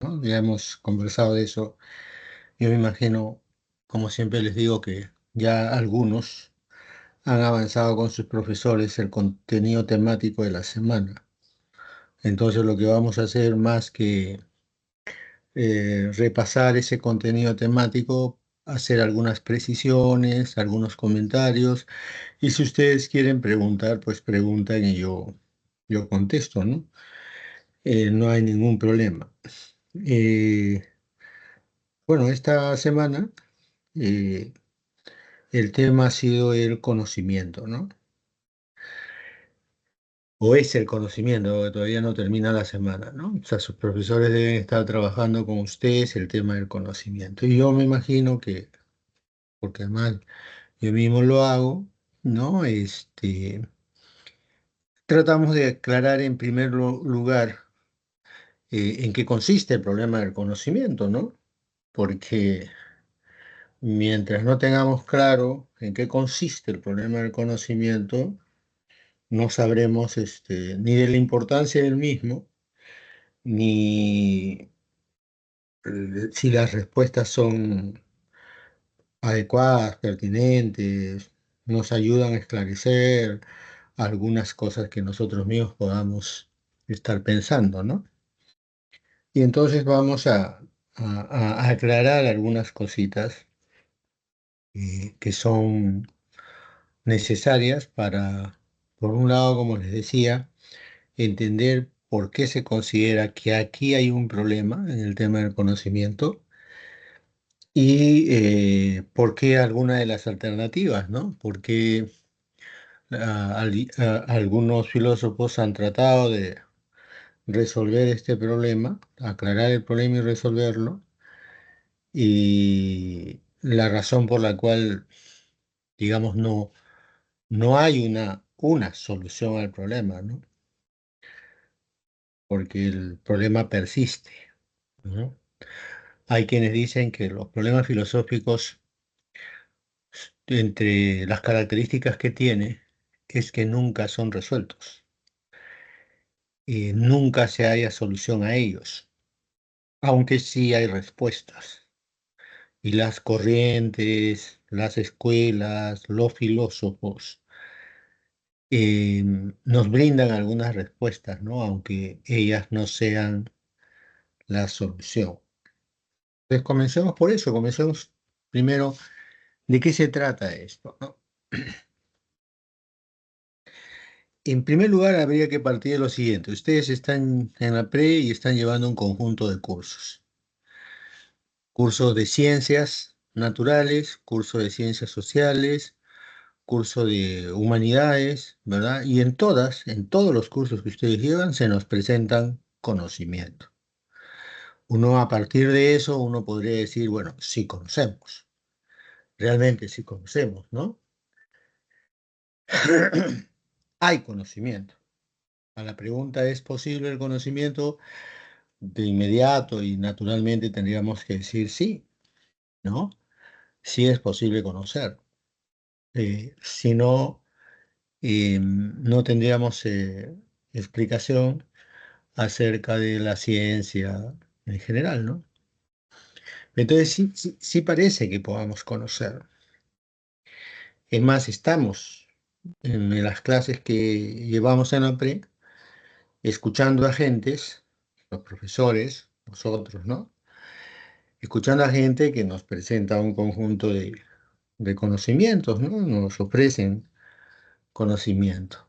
¿no? Ya hemos conversado de eso. Yo me imagino, como siempre les digo, que ya algunos han avanzado con sus profesores el contenido temático de la semana. Entonces lo que vamos a hacer más que repasar ese contenido temático, hacer algunas precisiones, algunos comentarios, y si ustedes quieren preguntar, pues preguntan y yo contesto, ¿no? No hay ningún problema. Eh, bueno, esta semana eh, el tema ha sido el conocimiento, ¿no? O es el conocimiento, que todavía no termina la semana, ¿no? O sea, sus profesores deben estar trabajando con ustedes el tema del conocimiento. Y yo me imagino que, porque además yo mismo lo hago, ¿no? Tratamos de aclarar en primer lugar en qué consiste el problema del conocimiento, ¿no? Porque mientras no tengamos claro en qué consiste el problema del conocimiento, no sabremos ni de la importancia del mismo, ni si las respuestas son adecuadas, pertinentes, nos ayudan a esclarecer algunas cosas que nosotros mismos podamos estar pensando, ¿no? Y entonces vamos a aclarar algunas cositas que son necesarias para, por un lado, como les decía, entender por qué se considera que aquí hay un problema en el tema del conocimiento y por qué alguna de las alternativas, ¿no? Porque algunos filósofos han tratado de resolver este problema, aclarar el problema y resolverlo, y la razón por la cual, digamos, no hay una solución al problema, ¿no? Porque el problema persiste, ¿no? Hay quienes dicen que los problemas filosóficos, entre las características que tiene, es que nunca son resueltos y nunca se haya solución a ellos, aunque sí hay respuestas. Y las corrientes, las escuelas, los filósofos nos brindan algunas respuestas, ¿no? Aunque ellas no sean la solución. Entonces comencemos por eso, comencemos primero de qué se trata esto, ¿no? En primer lugar, habría que partir de lo siguiente. Ustedes están en la pre y están llevando un conjunto de cursos. Cursos de ciencias naturales, curso de ciencias sociales, curso de humanidades, ¿verdad? Y en todos los cursos que ustedes llevan, se nos presentan conocimiento. Uno a partir de eso, uno podría decir, bueno, sí conocemos, realmente sí conocemos, ¿no? Hay conocimiento. A la pregunta, ¿es posible el conocimiento? De inmediato y naturalmente tendríamos que decir sí, ¿no? Sí es posible conocer. Si no, no tendríamos explicación acerca de la ciencia en general, ¿no? Entonces sí parece que podamos conocer. Es más, estamos en las clases que llevamos en la pre, escuchando a gentes, los profesores, nosotros, ¿no? Escuchando a gente que nos presenta un conjunto de conocimientos, ¿no? Nos ofrecen conocimiento.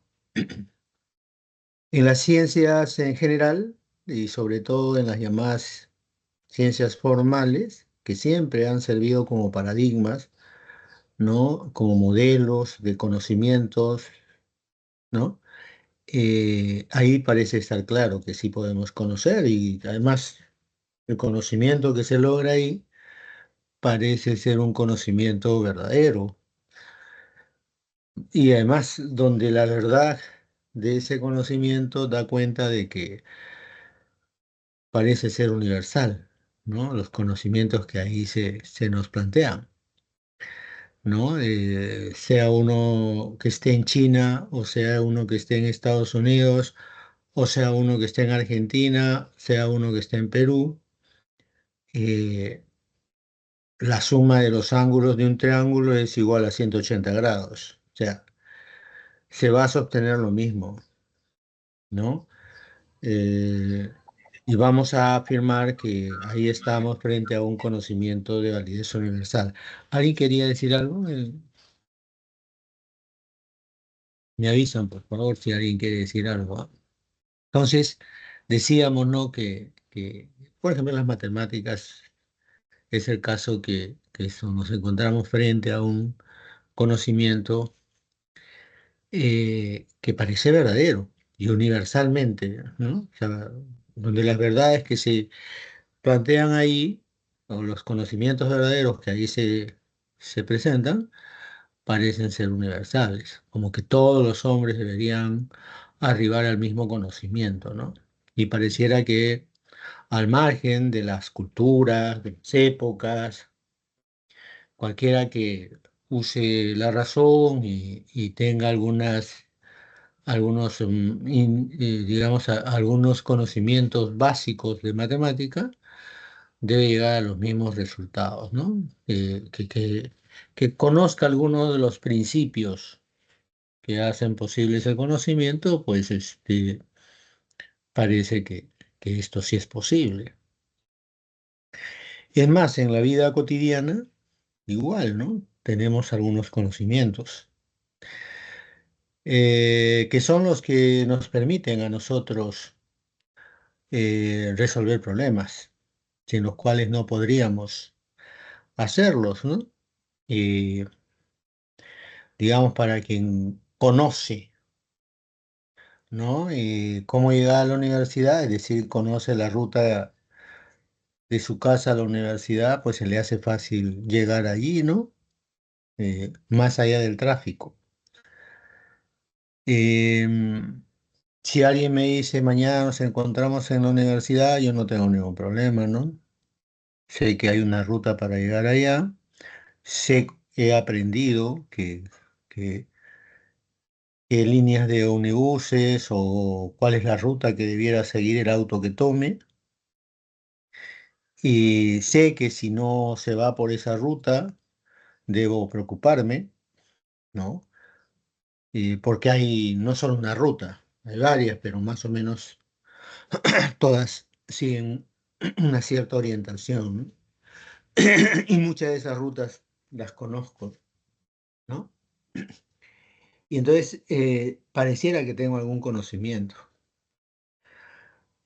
En las ciencias en general, y sobre todo en las llamadas ciencias formales, que siempre han servido como paradigmas, ¿no? Como modelos de conocimientos, ¿no? Ahí parece estar claro que sí podemos conocer y además el conocimiento que se logra ahí parece ser un conocimiento verdadero y además donde la verdad de ese conocimiento da cuenta de que parece ser universal, ¿no? Los conocimientos que ahí se nos plantean, ¿no? Sea uno que esté en China, o sea uno que esté en Estados Unidos, o sea uno que esté en Argentina, sea uno que esté en Perú. eh, la suma de los ángulos de un triángulo es igual a 180 grados. O sea, se va a sostener lo mismo, ¿no? Eh, y vamos a afirmar que ahí estamos frente a un conocimiento de validez universal. ¿Alguien quería decir algo? Me avisan, por favor, si alguien quiere decir algo. ¿Ah? Entonces, decíamos, ¿no? Por ejemplo, en las matemáticas es el caso que nos encontramos frente a un conocimiento que parece verdadero y universalmente, ¿no? O sea, donde las verdades que se plantean ahí, o los conocimientos verdaderos que ahí se presentan, parecen ser universales, como que todos los hombres deberían arribar al mismo conocimiento, ¿no? Y pareciera que al margen de las culturas, de las épocas, cualquiera que use la razón y tenga algunos, digamos, algunos conocimientos básicos de matemática, debe llegar a los mismos resultados, ¿no? Que conozca algunos de los principios que hacen posible ese conocimiento, pues parece que esto sí es posible. Y es más, en la vida cotidiana, igual, ¿no? Tenemos algunos conocimientos que son los que nos permiten a nosotros resolver problemas, sin los cuales no podríamos hacerlos, ¿no? Y digamos, para quien conoce, ¿no? Cómo llegar a la universidad, es decir, conoce la ruta de su casa a la universidad, pues se le hace fácil llegar allí, ¿no? Más allá del tráfico. Em, si alguien me dice mañana nos encontramos en la universidad, yo no tengo ningún problema, ¿no? Sé que hay una ruta para llegar allá, sé, he aprendido que- qué líneas de ómnibuses o cuál es la ruta que debiera seguir el auto que tome, y sé que si no se va por esa ruta, debo preocuparme, ¿no? Porque hay no solo una ruta, hay varias, pero más o menos todas siguen una cierta orientación, ¿no? Y muchas de esas rutas las conozco, ¿no? Y entonces pareciera que tengo algún conocimiento.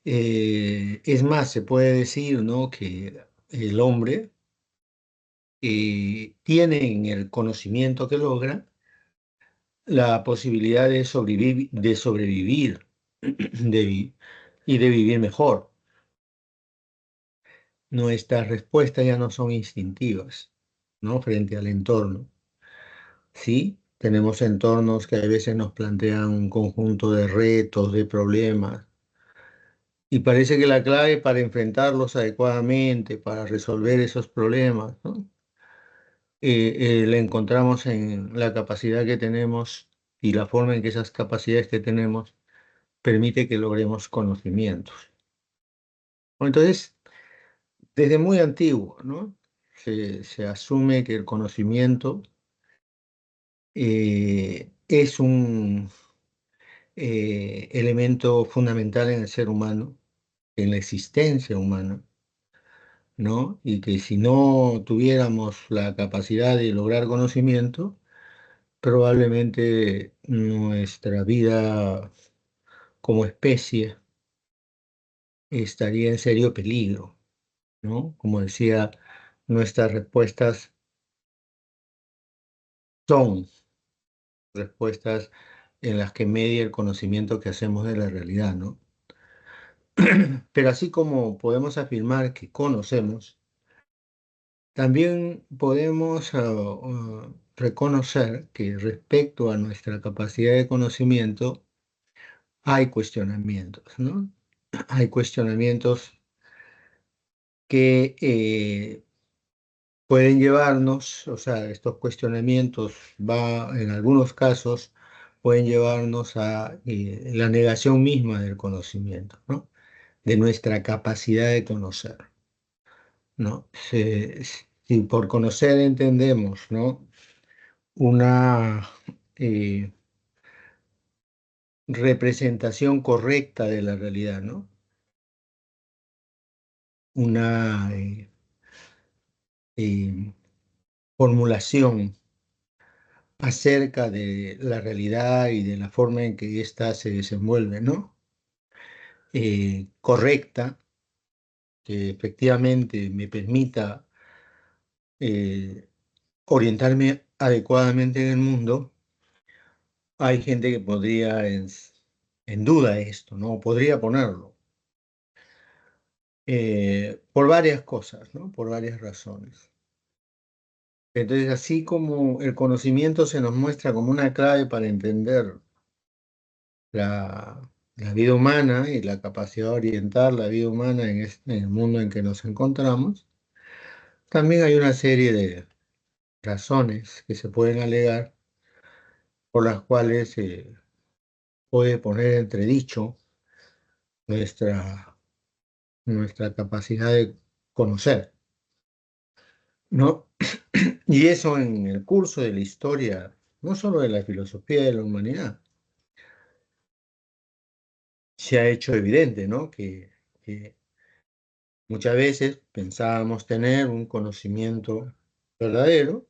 Es más, se puede decir, ¿no? Que el hombre tiene en el conocimiento que logra la posibilidad de sobrevivir y de vivir mejor. Nuestras respuestas ya no son instintivas, ¿no? Frente al entorno. Sí, tenemos entornos que a veces nos plantean un conjunto de retos, de problemas, y parece que la clave para enfrentarlos adecuadamente, para resolver esos problemas, ¿no? La encontramos en la capacidad que tenemos y la forma en que esas capacidades que tenemos permite que logremos conocimientos. Entonces, desde muy antiguo, ¿no? Se asume que el conocimiento es un elemento fundamental en el ser humano, en la existencia humana, ¿no? Y que si no tuviéramos la capacidad de lograr conocimiento, probablemente nuestra vida como especie estaría en serio peligro, ¿no? Como decía, nuestras respuestas son respuestas en las que media el conocimiento que hacemos de la realidad, ¿no? Pero así como podemos afirmar que conocemos, también podemos reconocer que respecto a nuestra capacidad de conocimiento hay cuestionamientos, ¿no? Hay cuestionamientos que pueden llevarnos, o sea, estos cuestionamientos en algunos casos pueden llevarnos a la negación misma del conocimiento, ¿no? De nuestra capacidad de conocer, ¿no? Si por conocer entendemos, ¿no? Una eh, representación correcta de la realidad, ¿no? Una eh, formulación acerca de la realidad y de la forma en que ésta se desenvuelve, ¿no? Correcta, que efectivamente me permita orientarme adecuadamente en el mundo. Hay gente que podría en duda esto, ¿no? Podría ponerlo por varias cosas, ¿no? Por varias razones. Entonces, así como el conocimiento se nos muestra como una clave para entender la vida humana y la capacidad de orientar la vida humana en el mundo en que nos encontramos, también hay una serie de razones que se pueden alegar por las cuales se puede poner entredicho nuestra, nuestra capacidad de conocer, ¿no? Y eso en el curso de la historia, no solo de la filosofía de la humanidad, se ha hecho evidente, ¿no? Que muchas veces pensábamos tener un conocimiento verdadero,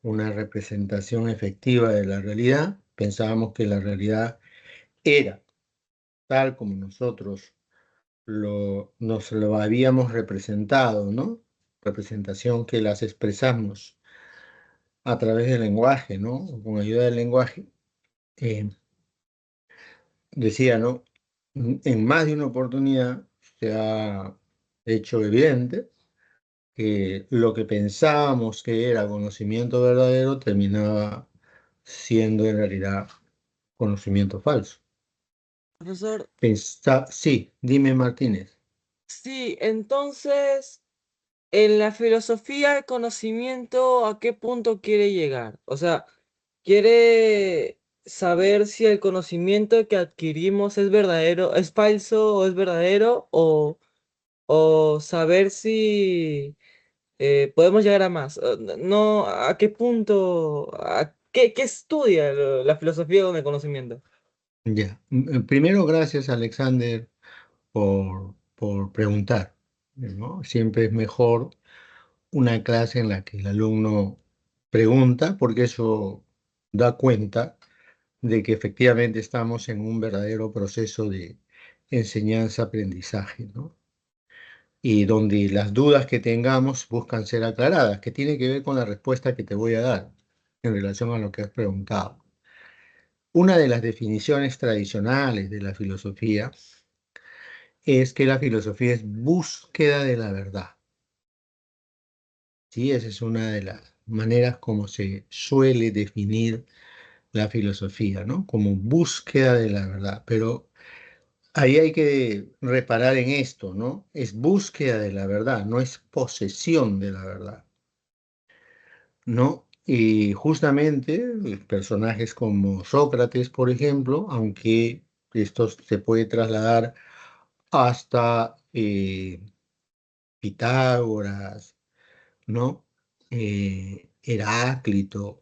una representación efectiva de la realidad, pensábamos que la realidad era tal como nosotros nos lo habíamos representado, ¿no? Representación que las expresamos a través del lenguaje, ¿no? Con ayuda del lenguaje. Eh, Decía, ¿no? En más de una oportunidad se ha hecho evidente que lo que pensábamos que era conocimiento verdadero terminaba siendo en realidad conocimiento falso. Profesor, Sí, dime Martínez. sí, entonces, en la filosofía del conocimiento, ¿a qué punto quiere llegar? O sea, ¿quiere saber si el conocimiento que adquirimos es verdadero, es falso o es verdadero? ¿O saber si podemos llegar a más? No, ¿a qué punto? ¿Qué estudia la filosofía con el conocimiento? Ya. Primero, gracias Alexander por preguntar, ¿no? Siempre es mejor una clase en la que el alumno pregunta, porque eso da cuenta de que efectivamente estamos en un verdadero proceso de enseñanza-aprendizaje, ¿no? Y donde las dudas que tengamos buscan ser aclaradas, que tiene que ver con la respuesta que te voy a dar en relación a lo que has preguntado. Una de las definiciones tradicionales de la filosofía es que la filosofía es búsqueda de la verdad. Sí, esa es una de las maneras como se suele definir la filosofía, ¿no? Como búsqueda de la verdad. Pero ahí hay que reparar en esto, ¿no? Es búsqueda de la verdad, no es posesión de la verdad, ¿no? Y justamente personajes como Sócrates, por ejemplo, aunque esto se puede trasladar hasta Pitágoras, ¿no? Heráclito,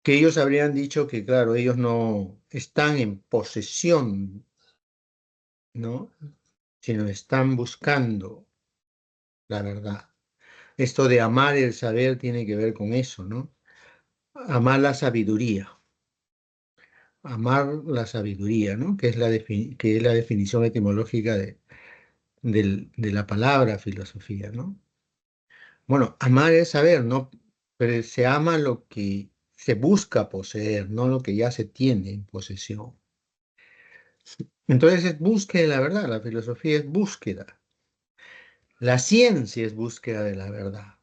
que ellos habrían dicho que, claro, ellos no están en posesión, ¿no? Sino están buscando la verdad. Esto de amar el saber tiene que ver con eso, ¿no? Amar la sabiduría, ¿no? Que es que es la definición etimológica de la palabra filosofía, ¿no? Bueno, amar es saber, ¿no? Pero se ama lo que se busca poseer, no lo que ya se tiene en posesión. Entonces es búsqueda de la verdad, la filosofía es búsqueda. La ciencia es búsqueda de la verdad.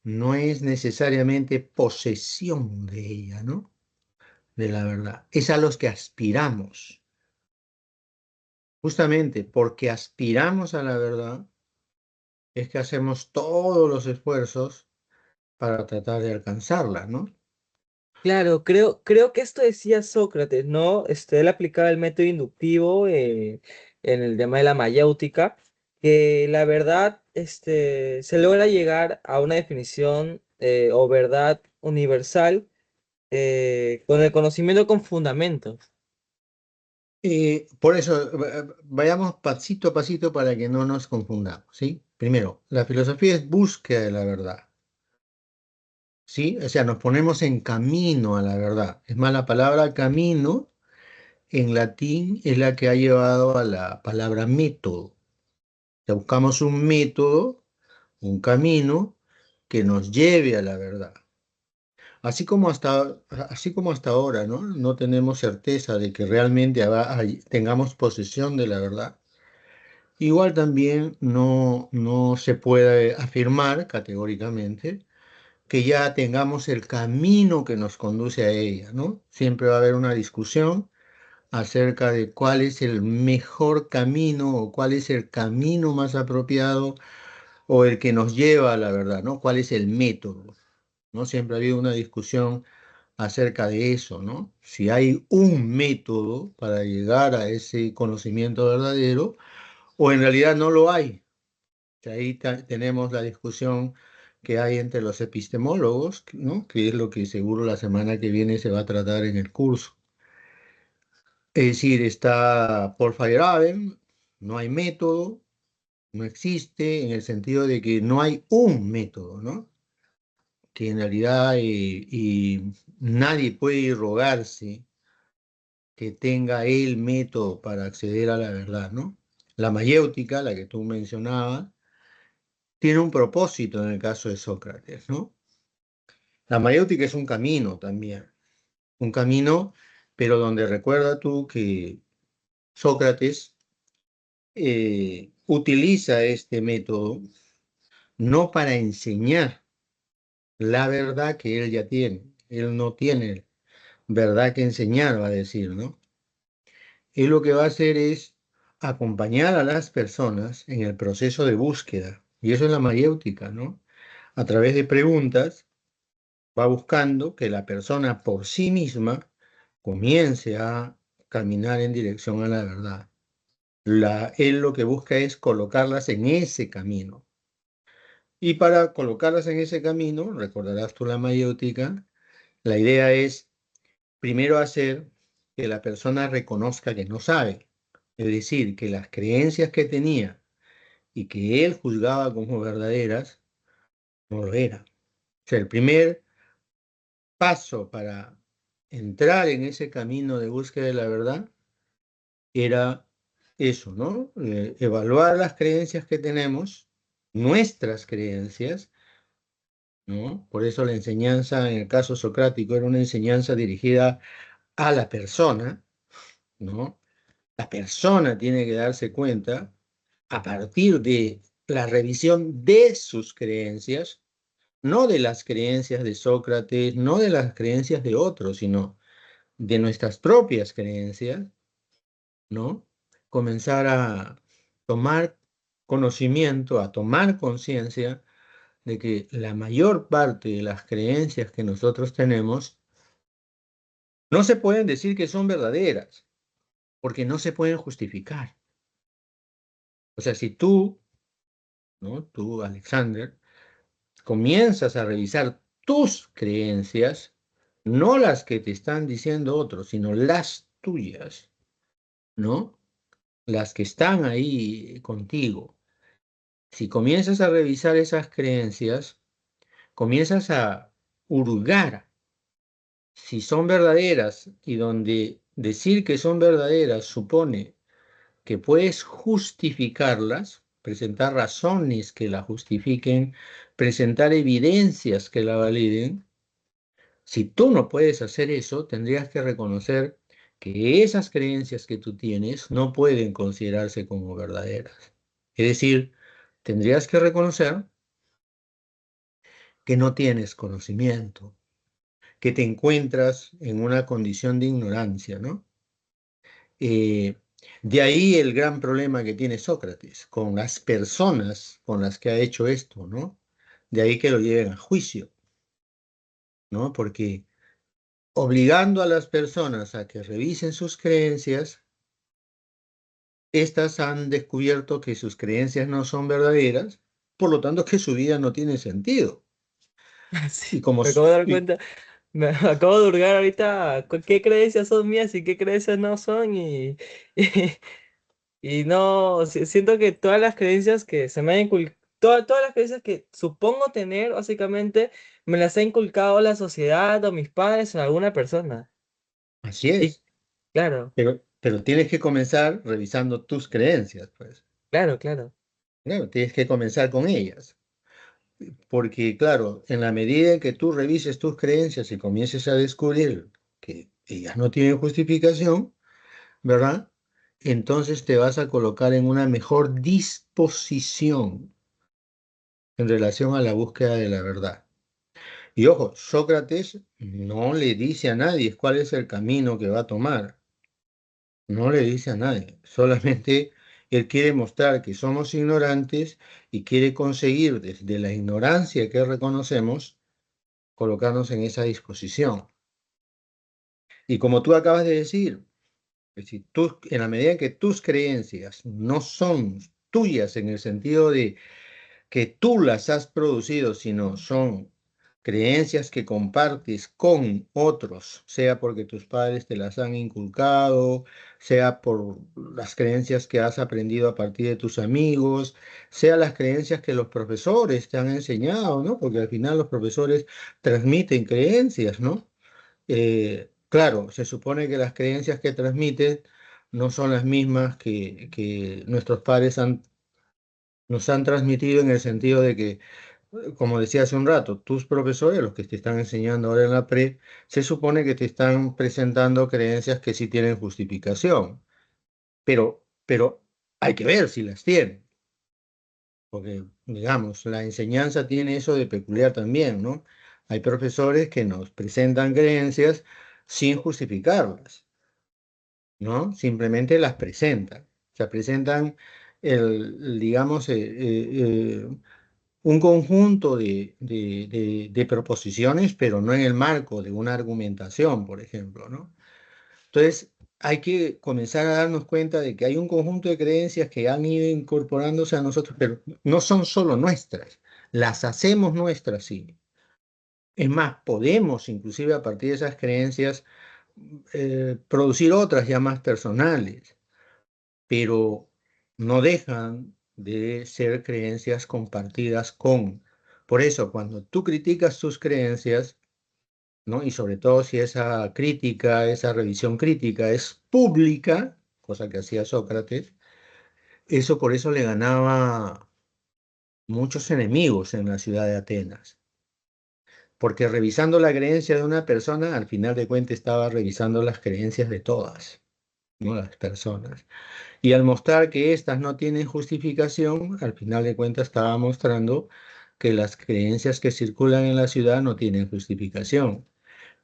No es necesariamente posesión de ella, ¿no? De la verdad. Es a los que aspiramos. Justamente porque aspiramos a la verdad es que hacemos todos los esfuerzos para tratar de alcanzarla, ¿no? Claro, creo que esto decía Sócrates, ¿no? Él aplicaba el método inductivo en el tema de la mayéutica. que la verdad se logra llegar a una definición o verdad universal con el conocimiento con fundamentos. Por eso, vayamos pasito a pasito para que no nos confundamos, ¿sí? Primero, la filosofía es búsqueda de la verdad, ¿sí? O sea, nos ponemos en camino a la verdad. Es más, la palabra camino en latín es la que ha llevado a la palabra método. O sea, buscamos un método, un camino que nos lleve a la verdad. Así como hasta ahora, ¿no? No tenemos certeza de que realmente tengamos posesión de la verdad. Igual también no se puede afirmar categóricamente que ya tengamos el camino que nos conduce a ella, ¿no? Siempre va a haber una discusión acerca de cuál es el mejor camino o cuál es el camino más apropiado o el que nos lleva a la verdad, ¿no? ¿Cuál es el método? ¿No? Siempre ha habido una discusión acerca de eso, ¿no? Si hay un método para llegar a ese conocimiento verdadero o en realidad no lo hay. Que ahí tenemos la discusión que hay entre los epistemólogos, ¿no? Que es lo que seguro la semana que viene se va a tratar en el curso. Es decir, está Paul Feyerabend, no hay método, no existe en el sentido de que no hay un método, ¿no? Que en realidad y nadie puede rogarse que tenga el método para acceder a la verdad, ¿no? La mayéutica, la que tú mencionabas, tiene un propósito en el caso de Sócrates, ¿no? La mayéutica es un camino también, un camino, pero donde recuerda tú que Sócrates utiliza este método no para enseñar la verdad que él ya tiene, él no tiene verdad que enseñar, va a decir, ¿no? Él lo que va a hacer es acompañar a las personas en el proceso de búsqueda, y eso es la mayéutica, ¿no? A través de preguntas va buscando que la persona por sí misma comience a caminar en dirección a la verdad. Él lo que busca es colocarlas en ese camino. Y para colocarlas en ese camino, recordarás tú la mayéutica, la idea es primero hacer que la persona reconozca que no sabe. Es decir, que las creencias que tenía y que él juzgaba como verdaderas, no lo eran. O sea, el primer paso para entrar en ese camino de búsqueda de la verdad era eso, ¿no? Evaluar las creencias que tenemos, nuestras creencias, ¿no? Por eso la enseñanza, en el caso socrático, era una enseñanza dirigida a la persona, ¿no? La persona tiene que darse cuenta a partir de la revisión de sus creencias, no de las creencias de Sócrates, no de las creencias de otros, sino de nuestras propias creencias, ¿no? Comenzar a tomar conocimiento, a tomar conciencia de que la mayor parte de las creencias que nosotros tenemos no se pueden decir que son verdaderas, porque no se pueden justificar. O sea, si tú, ¿no? Tú, Alexander, comienzas a revisar tus creencias, no las que te están diciendo otros, sino las tuyas, ¿no? Las que están ahí contigo. Si comienzas a revisar esas creencias, comienzas a hurgar si son verdaderas y donde decir que son verdaderas supone que puedes justificarlas, presentar razones que la justifiquen, presentar evidencias que la validen. Si tú no puedes hacer eso, tendrías que reconocer que esas creencias que tú tienes no pueden considerarse como verdaderas. Es decir, tendrías que reconocer que no tienes conocimiento, que te encuentras en una condición de ignorancia, ¿no? Eh, de ahí el gran problema que tiene Sócrates con las personas con las que ha hecho esto, ¿no? De ahí que lo lleven a juicio, ¿no? Porque obligando a las personas a que revisen sus creencias, estas han descubierto que sus creencias no son verdaderas, por lo tanto que su vida no tiene sentido. Sí, Y como, me acabo de dar y cuenta, me acabo de hurgar ahorita qué creencias son mías y qué creencias no son y, y no, siento que todas las creencias que se me han inculcado, todas las creencias que supongo tener, básicamente, me las ha inculcado la sociedad o mis padres o alguna persona. así Y es, claro, pero tienes que comenzar revisando tus creencias, pues. claro, claro. Claro, tienes que comenzar con ellas. Porque, claro, en la medida en que tú revises tus creencias y comiences a descubrir que ellas no tienen justificación, ¿verdad? Entonces te vas a colocar en una mejor disposición en relación a la búsqueda de la verdad. Y ojo, Sócrates no le dice a nadie cuál es el camino que va a tomar. No le dice a nadie. Solamente él quiere mostrar que somos ignorantes y quiere conseguir desde la ignorancia que reconocemos colocarnos en esa disposición. Y como tú acabas de decir, es decir, tú, en la medida en que tus creencias no son tuyas en el sentido de que tú las has producido, sino son creencias que compartes con otros, sea porque tus padres te las han inculcado, sea por las creencias que has aprendido a partir de tus amigos, sea las creencias que los profesores te han enseñado, ¿no? Porque al final los profesores transmiten creencias, ¿no? Claro, se supone que las creencias que transmiten no son las mismas que nuestros padres nos han transmitido en el sentido de que, como decía hace un rato, tus profesores, los que te están enseñando ahora en la pre, se supone que te están presentando creencias que sí tienen justificación, pero hay que ver si las tienen, porque, digamos, la enseñanza tiene eso de peculiar también, ¿no? Hay profesores que nos presentan creencias sin justificarlas, ¿no? Simplemente las presentan. O sea, presentan digamos, un conjunto de proposiciones, pero no en el marco de una argumentación, por ejemplo, ¿no? Entonces, hay que comenzar a darnos cuenta de que hay un conjunto de creencias que han ido incorporándose a nosotros, pero no son solo nuestras, las hacemos nuestras, sí. Es más, podemos inclusive a partir de esas creencias producir otras ya más personales, pero no dejan de ser creencias compartidas con. Por eso, cuando tú criticas tus creencias, ¿no? Y sobre todo si esa crítica, esa revisión crítica es pública, cosa que hacía Sócrates, eso por eso le ganaba muchos enemigos en la ciudad de Atenas. Porque revisando la creencia de una persona, al final de cuentas estaba revisando las creencias de todas, ¿no? Las personas. Y al mostrar que éstas no tienen justificación, al final de cuentas estaba mostrando que las creencias que circulan en la ciudad no tienen justificación.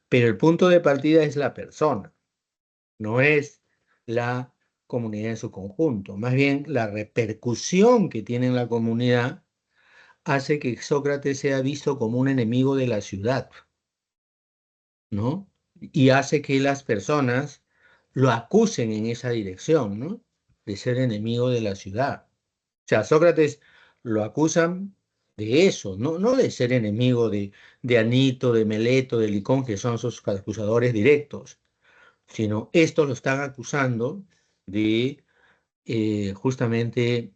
Pero el punto de partida es la persona, no es la comunidad en su conjunto. Más bien, la repercusión que tiene en la comunidad hace que Sócrates sea visto como un enemigo de la ciudad, ¿no? Y hace que las personas lo acusen en esa dirección, ¿no? De ser enemigo de la ciudad. O sea, Sócrates lo acusan de eso, no de ser enemigo de Anito, de Meleto, de Licón, que son sus acusadores directos, sino estos lo están acusando de justamente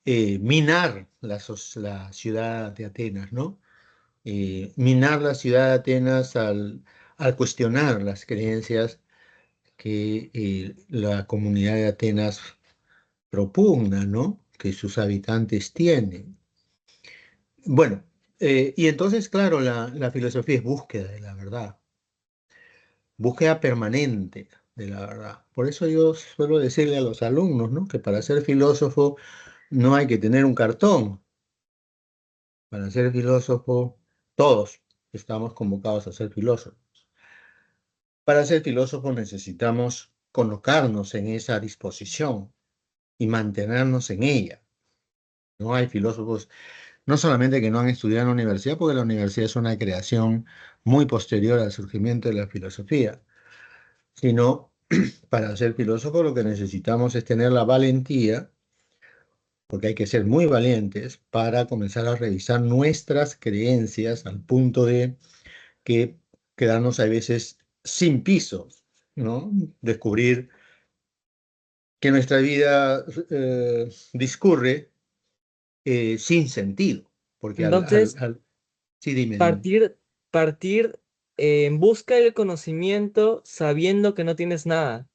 minar la ciudad de Atenas, ¿no? Minar la ciudad de Atenas al cuestionar las creencias que la comunidad de Atenas propugna, ¿no? Que sus habitantes tienen. Bueno, y entonces, claro, la filosofía es búsqueda de la verdad, búsqueda permanente de la verdad. Por eso yo suelo decirle a los alumnos, ¿no? Que para ser filósofo no hay que tener un cartón. Para ser filósofo, todos estamos convocados a ser filósofos. Para ser filósofo necesitamos colocarnos en esa disposición y mantenernos en ella. No hay filósofos, no solamente que no han estudiado en la universidad, porque la universidad es una creación muy posterior al surgimiento de la filosofía, sino Para ser filósofo lo que necesitamos es tener la valentía, porque hay que ser muy valientes para comenzar a revisar nuestras creencias al punto de que quedarnos a veces sin piso, ¿no? Descubrir que nuestra vida discurre sin sentido, porque Entonces, sí, dime, dime. partir, partir en busca del conocimiento sabiendo que no tienes nada.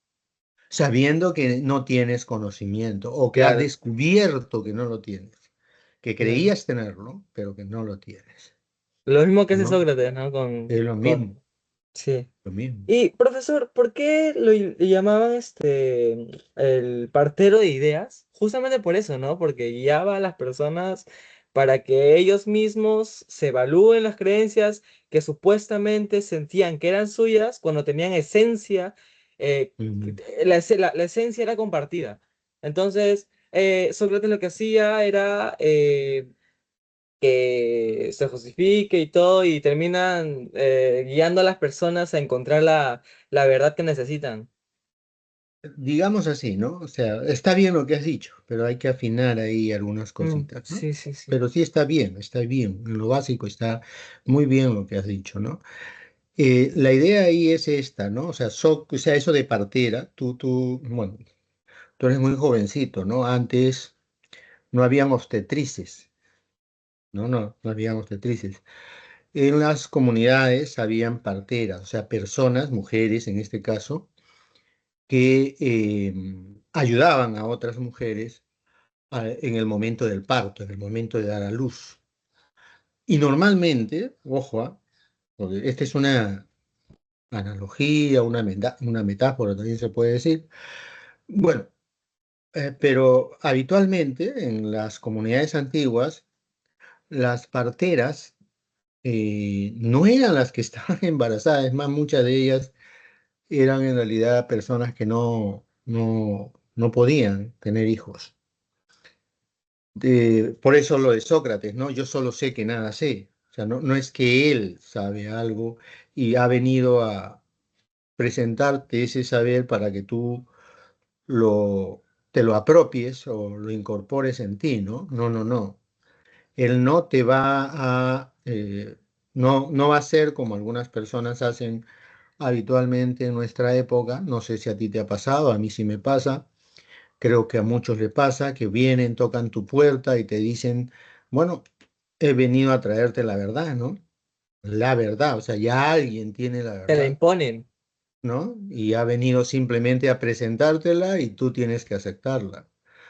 Sabiendo que no tienes conocimiento o que has Claro, descubierto que no lo tienes, que claro. creías tenerlo, pero que no lo tienes, Lo mismo que hace ¿no? Sócrates, ¿no? Es lo mismo, Sí. lo mismo. Y profesor, ¿por qué le llamaban el partero de ideas? Justamente por eso, ¿no? Porque guiaba a las personas para que ellos mismos se evalúen las creencias que supuestamente sentían que eran suyas cuando tenían esencia, eh, Ujú. la esencia era compartida. Entonces, Sócrates lo que hacía era que se justifique y todo, y terminan guiando a las personas a encontrar la verdad que necesitan. Digamos así, ¿no? O sea, está bien lo que has dicho, pero hay que afinar ahí algunas cositas, ¿no? Sí, sí, sí. Pero sí está bien, en lo básico está muy bien lo que has dicho, ¿no? La idea ahí es esta, ¿no? O sea, o sea, eso de partera, bueno, tú eres muy jovencito, ¿no? Antes no habían obstetrices, no habían obstetrices. En las comunidades habían parteras, o sea, personas, mujeres en este caso, que ayudaban a otras mujeres en el momento del parto, en el momento de dar a luz. Y normalmente, ojo, porque esta es una analogía, una metáfora también se puede decir. Bueno, pero habitualmente en las comunidades antiguas, las parteras no eran las que estaban embarazadas, es más, muchas de ellas eran en realidad personas que no podían tener hijos. Por eso lo de Sócrates, ¿no? Yo solo sé que nada sé. O sea, no es que él sabe algo y ha venido a presentarte ese saber para que tú lo, te lo apropies o lo incorpores en ti, ¿no? No. Él no te va no va a ser como algunas personas hacen habitualmente en nuestra época. No sé si a ti te ha pasado, a mí sí me pasa. Creo que a muchos le pasa que vienen, tocan tu puerta y te dicen, bueno, he venido a traerte la verdad, ¿no? La verdad, o sea, ya alguien tiene la Te la verdad, imponen. ¿no? Y ha venido simplemente a presentártela y tú tienes que aceptarla.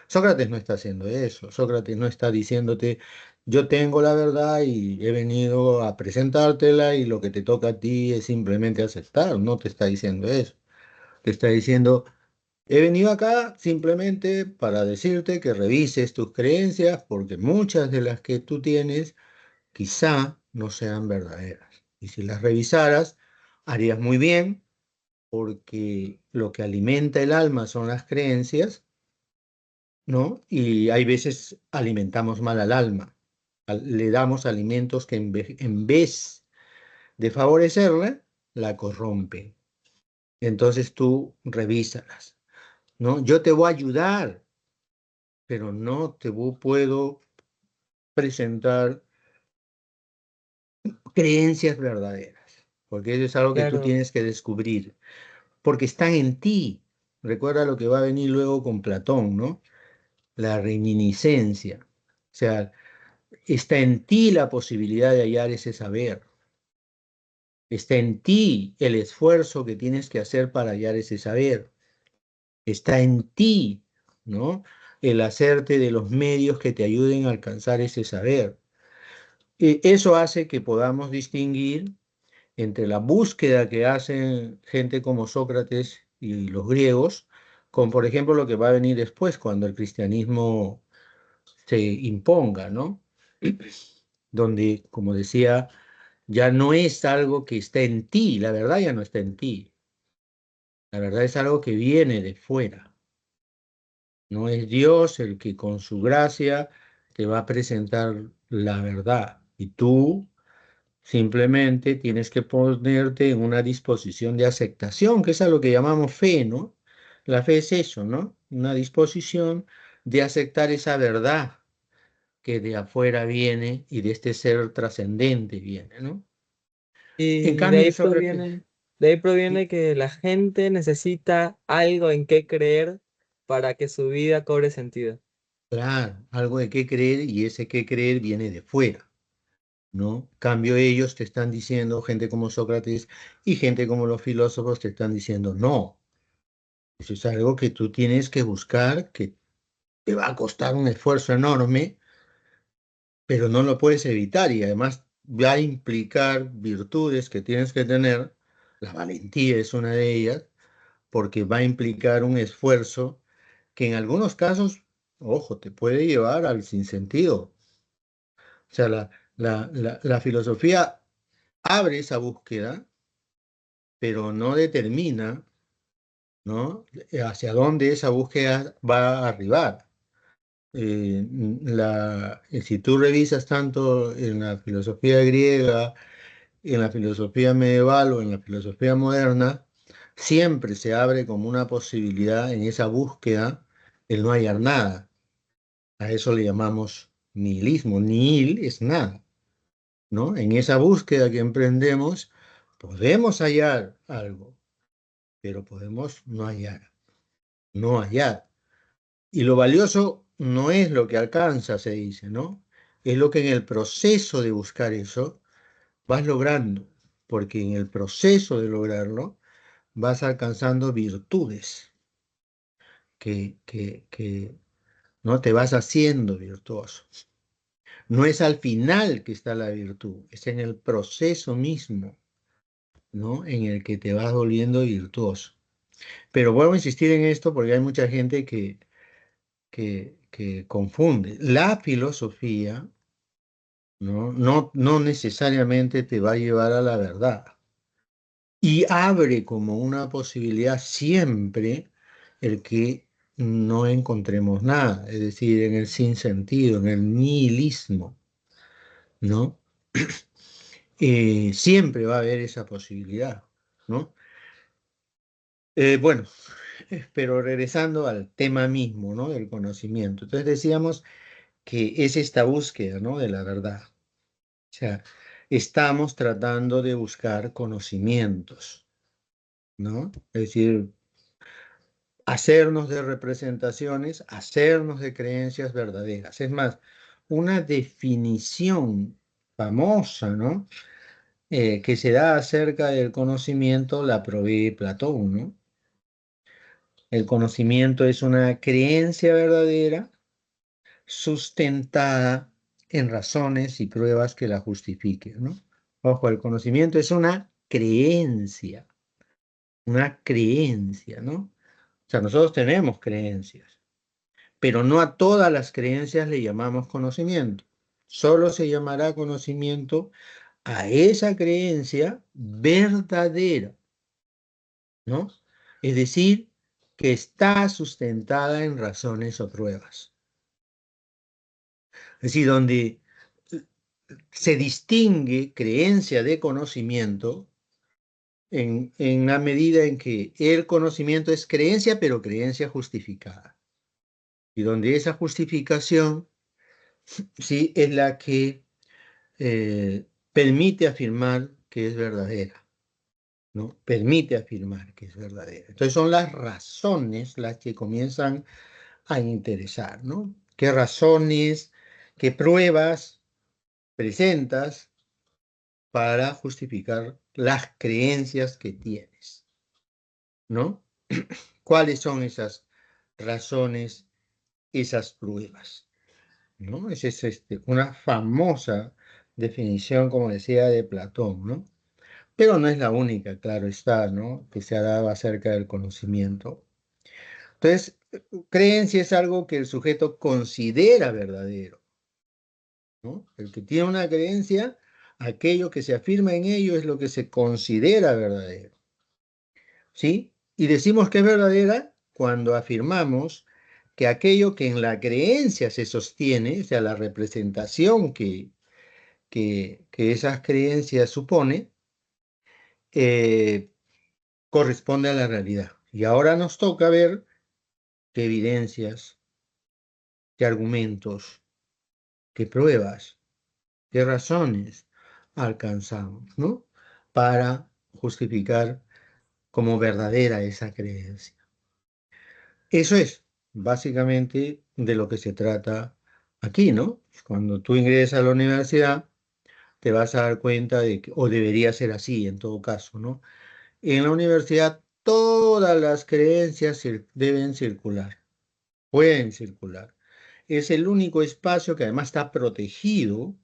Sócrates no está haciendo eso. Sócrates no está diciéndote, yo tengo la verdad y he venido a presentártela y lo que te toca a ti es simplemente aceptar. No te está diciendo eso. Te está diciendo, he venido acá simplemente para decirte que revises tus creencias porque muchas de las que tú tienes quizá no sean verdaderas. Y si las revisaras, harías muy bien porque lo que alimenta el alma son las creencias, ¿no? Y hay veces alimentamos mal al alma. Le damos alimentos que en vez de favorecerla, la corrompen. Entonces tú revísalas, ¿no? Yo te voy a ayudar, pero no puedo presentar creencias verdaderas, porque eso es algo que tú Claro, tienes que descubrir, porque están en ti. Recuerda lo que va a venir luego con Platón, ¿no? La reminiscencia. O sea, está en ti la posibilidad de hallar ese saber. Está en ti el esfuerzo que tienes que hacer para hallar ese saber. Está en ti, ¿no? El hacerte de los medios que te ayuden a alcanzar ese saber. Eso hace que podamos distinguir entre la búsqueda que hacen gente como Sócrates y los griegos, con por ejemplo lo que va a venir después, cuando el cristianismo se imponga, ¿no? Donde, como decía, ya no es algo que está en ti, la verdad ya no está en ti, la verdad es algo que viene de fuera, no es Dios el que con su gracia te va a presentar la verdad y tú Simplemente tienes que ponerte en una disposición de aceptación, que es a lo que llamamos fe, ¿no? La fe es eso, ¿no? Una disposición de aceptar esa verdad que de afuera viene y de este ser trascendente viene, ¿no? En Y cambio, Sócrates, de ahí sí, proviene que la gente necesita algo en qué creer para que su vida cobre sentido. claro, algo de qué creer y ese qué creer viene de fuera, ¿no? Cambio ellos te están diciendo, gente como Sócrates y gente como los filósofos te están diciendo, no, eso es algo que tú tienes que buscar, que te va a costar un esfuerzo enorme, pero no lo puedes evitar y además va a implicar virtudes que tienes que tener, la valentía es una de ellas, porque va a implicar un esfuerzo que en algunos casos, ojo, te puede llevar al sinsentido. O sea, la filosofía abre esa búsqueda, pero no determina, ¿no? Hacia dónde esa búsqueda va a arribar. Si tú revisas tanto en la filosofía griega, en la filosofía medieval o en la filosofía moderna, siempre se abre como una posibilidad en esa búsqueda el no hallar nada. A eso le llamamos nihilismo. Nihil es nada, ¿no? En esa búsqueda que emprendemos, podemos hallar algo, pero podemos no hallar, no hallar. Y lo valioso no es lo que alcanza, se dice, ¿no? Es lo que en el proceso de buscar eso vas logrando, porque en el proceso de lograrlo vas alcanzando virtudes que no te vas haciendo virtuoso. No es al final que está la virtud, es en el proceso mismo, ¿no? En el que te vas volviendo virtuoso. Pero vuelvo a insistir en esto porque hay mucha gente que confunde. La filosofía, ¿no? No necesariamente te va a llevar a la verdad. Y abre como una posibilidad siempre el que no encontremos nada, es decir, en el sinsentido, en el nihilismo, ¿no? Siempre va a haber esa posibilidad, ¿no? Bueno, pero regresando al tema mismo, ¿no? Del conocimiento. Entonces decíamos que es esta búsqueda, ¿no? De la verdad. O sea, estamos tratando de buscar conocimientos, ¿no? Es decir, hacernos de representaciones, hacernos de creencias verdaderas. Es más, una definición famosa, ¿no? Que se da acerca del conocimiento la provee Platón, ¿no? El conocimiento es una creencia verdadera sustentada en razones y pruebas que la justifiquen, ¿no? Ojo, el conocimiento es una creencia, ¿no? O sea, nosotros tenemos creencias, pero no a todas las creencias le llamamos conocimiento. Solo se llamará conocimiento a esa creencia verdadera, ¿no? Es decir, que está sustentada en razones o pruebas. Es decir, donde se distingue creencia de conocimiento en la medida en que el conocimiento es creencia, pero creencia justificada. Y donde esa justificación, sí, es la que permite afirmar que es verdadera, ¿no? Permite afirmar que es verdadera. Entonces son las razones las que comienzan a interesar, ¿no? ¿Qué razones, qué pruebas presentas para justificar las creencias que tienes, ¿no? ¿Cuáles son esas razones, esas pruebas? ¿No? Esa es una famosa definición, como decía, de Platón, ¿no? Pero no es la única, claro está, ¿no? Que se ha dado acerca del conocimiento. Entonces, creencia es algo que el sujeto considera verdadero, ¿no? El que tiene una creencia, aquello que se afirma en ello es lo que se considera verdadero, ¿sí? Y decimos que es verdadera cuando afirmamos que aquello que en la creencia se sostiene, o sea, la representación que esas creencias supone, eh, corresponde a la realidad. Y ahora nos toca ver qué evidencias, qué argumentos, qué pruebas, qué razones alcanzamos, ¿no? Para justificar como verdadera esa creencia. Eso es básicamente de lo que se trata aquí, ¿no? Cuando tú ingresas a la universidad, te vas a dar cuenta de que, o debería ser así en todo caso, ¿no? En la universidad todas las creencias deben circular, pueden circular. Es el único espacio que además está protegido,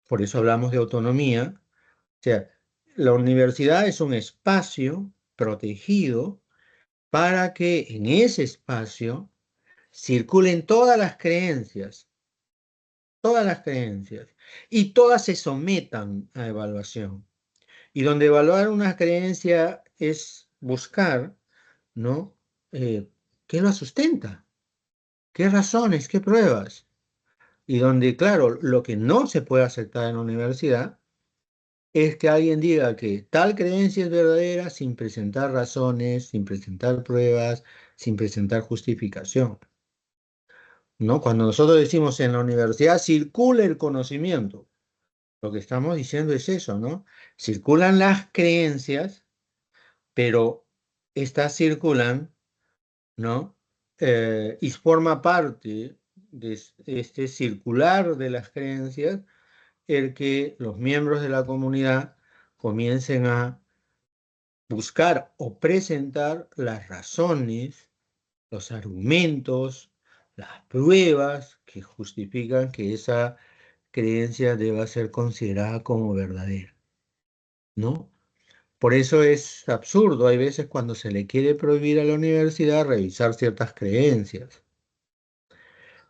por eso hablamos de autonomía. O sea, la universidad es un espacio protegido para que en ese espacio circulen todas las creencias, y todas se sometan a evaluación. Y donde evaluar una creencia es buscar, ¿no? ¿Qué la sustenta? ¿Qué razones? ¿Qué pruebas? Y donde, claro, lo que no se puede aceptar en la universidad es que alguien diga que tal creencia es verdadera sin presentar razones, sin presentar pruebas, sin presentar justificación, ¿no? Cuando nosotros decimos en la universidad circula el conocimiento, lo que estamos diciendo es eso, ¿no? Circulan las creencias, pero estas circulan, ¿no? Y forma parte de este circular de las creencias el que los miembros de la comunidad comiencen a buscar o presentar las razones, los argumentos, las pruebas que justifican que esa creencia deba ser considerada como verdadera, ¿no? Por eso es absurdo, hay veces cuando se le quiere prohibir a la universidad revisar ciertas creencias,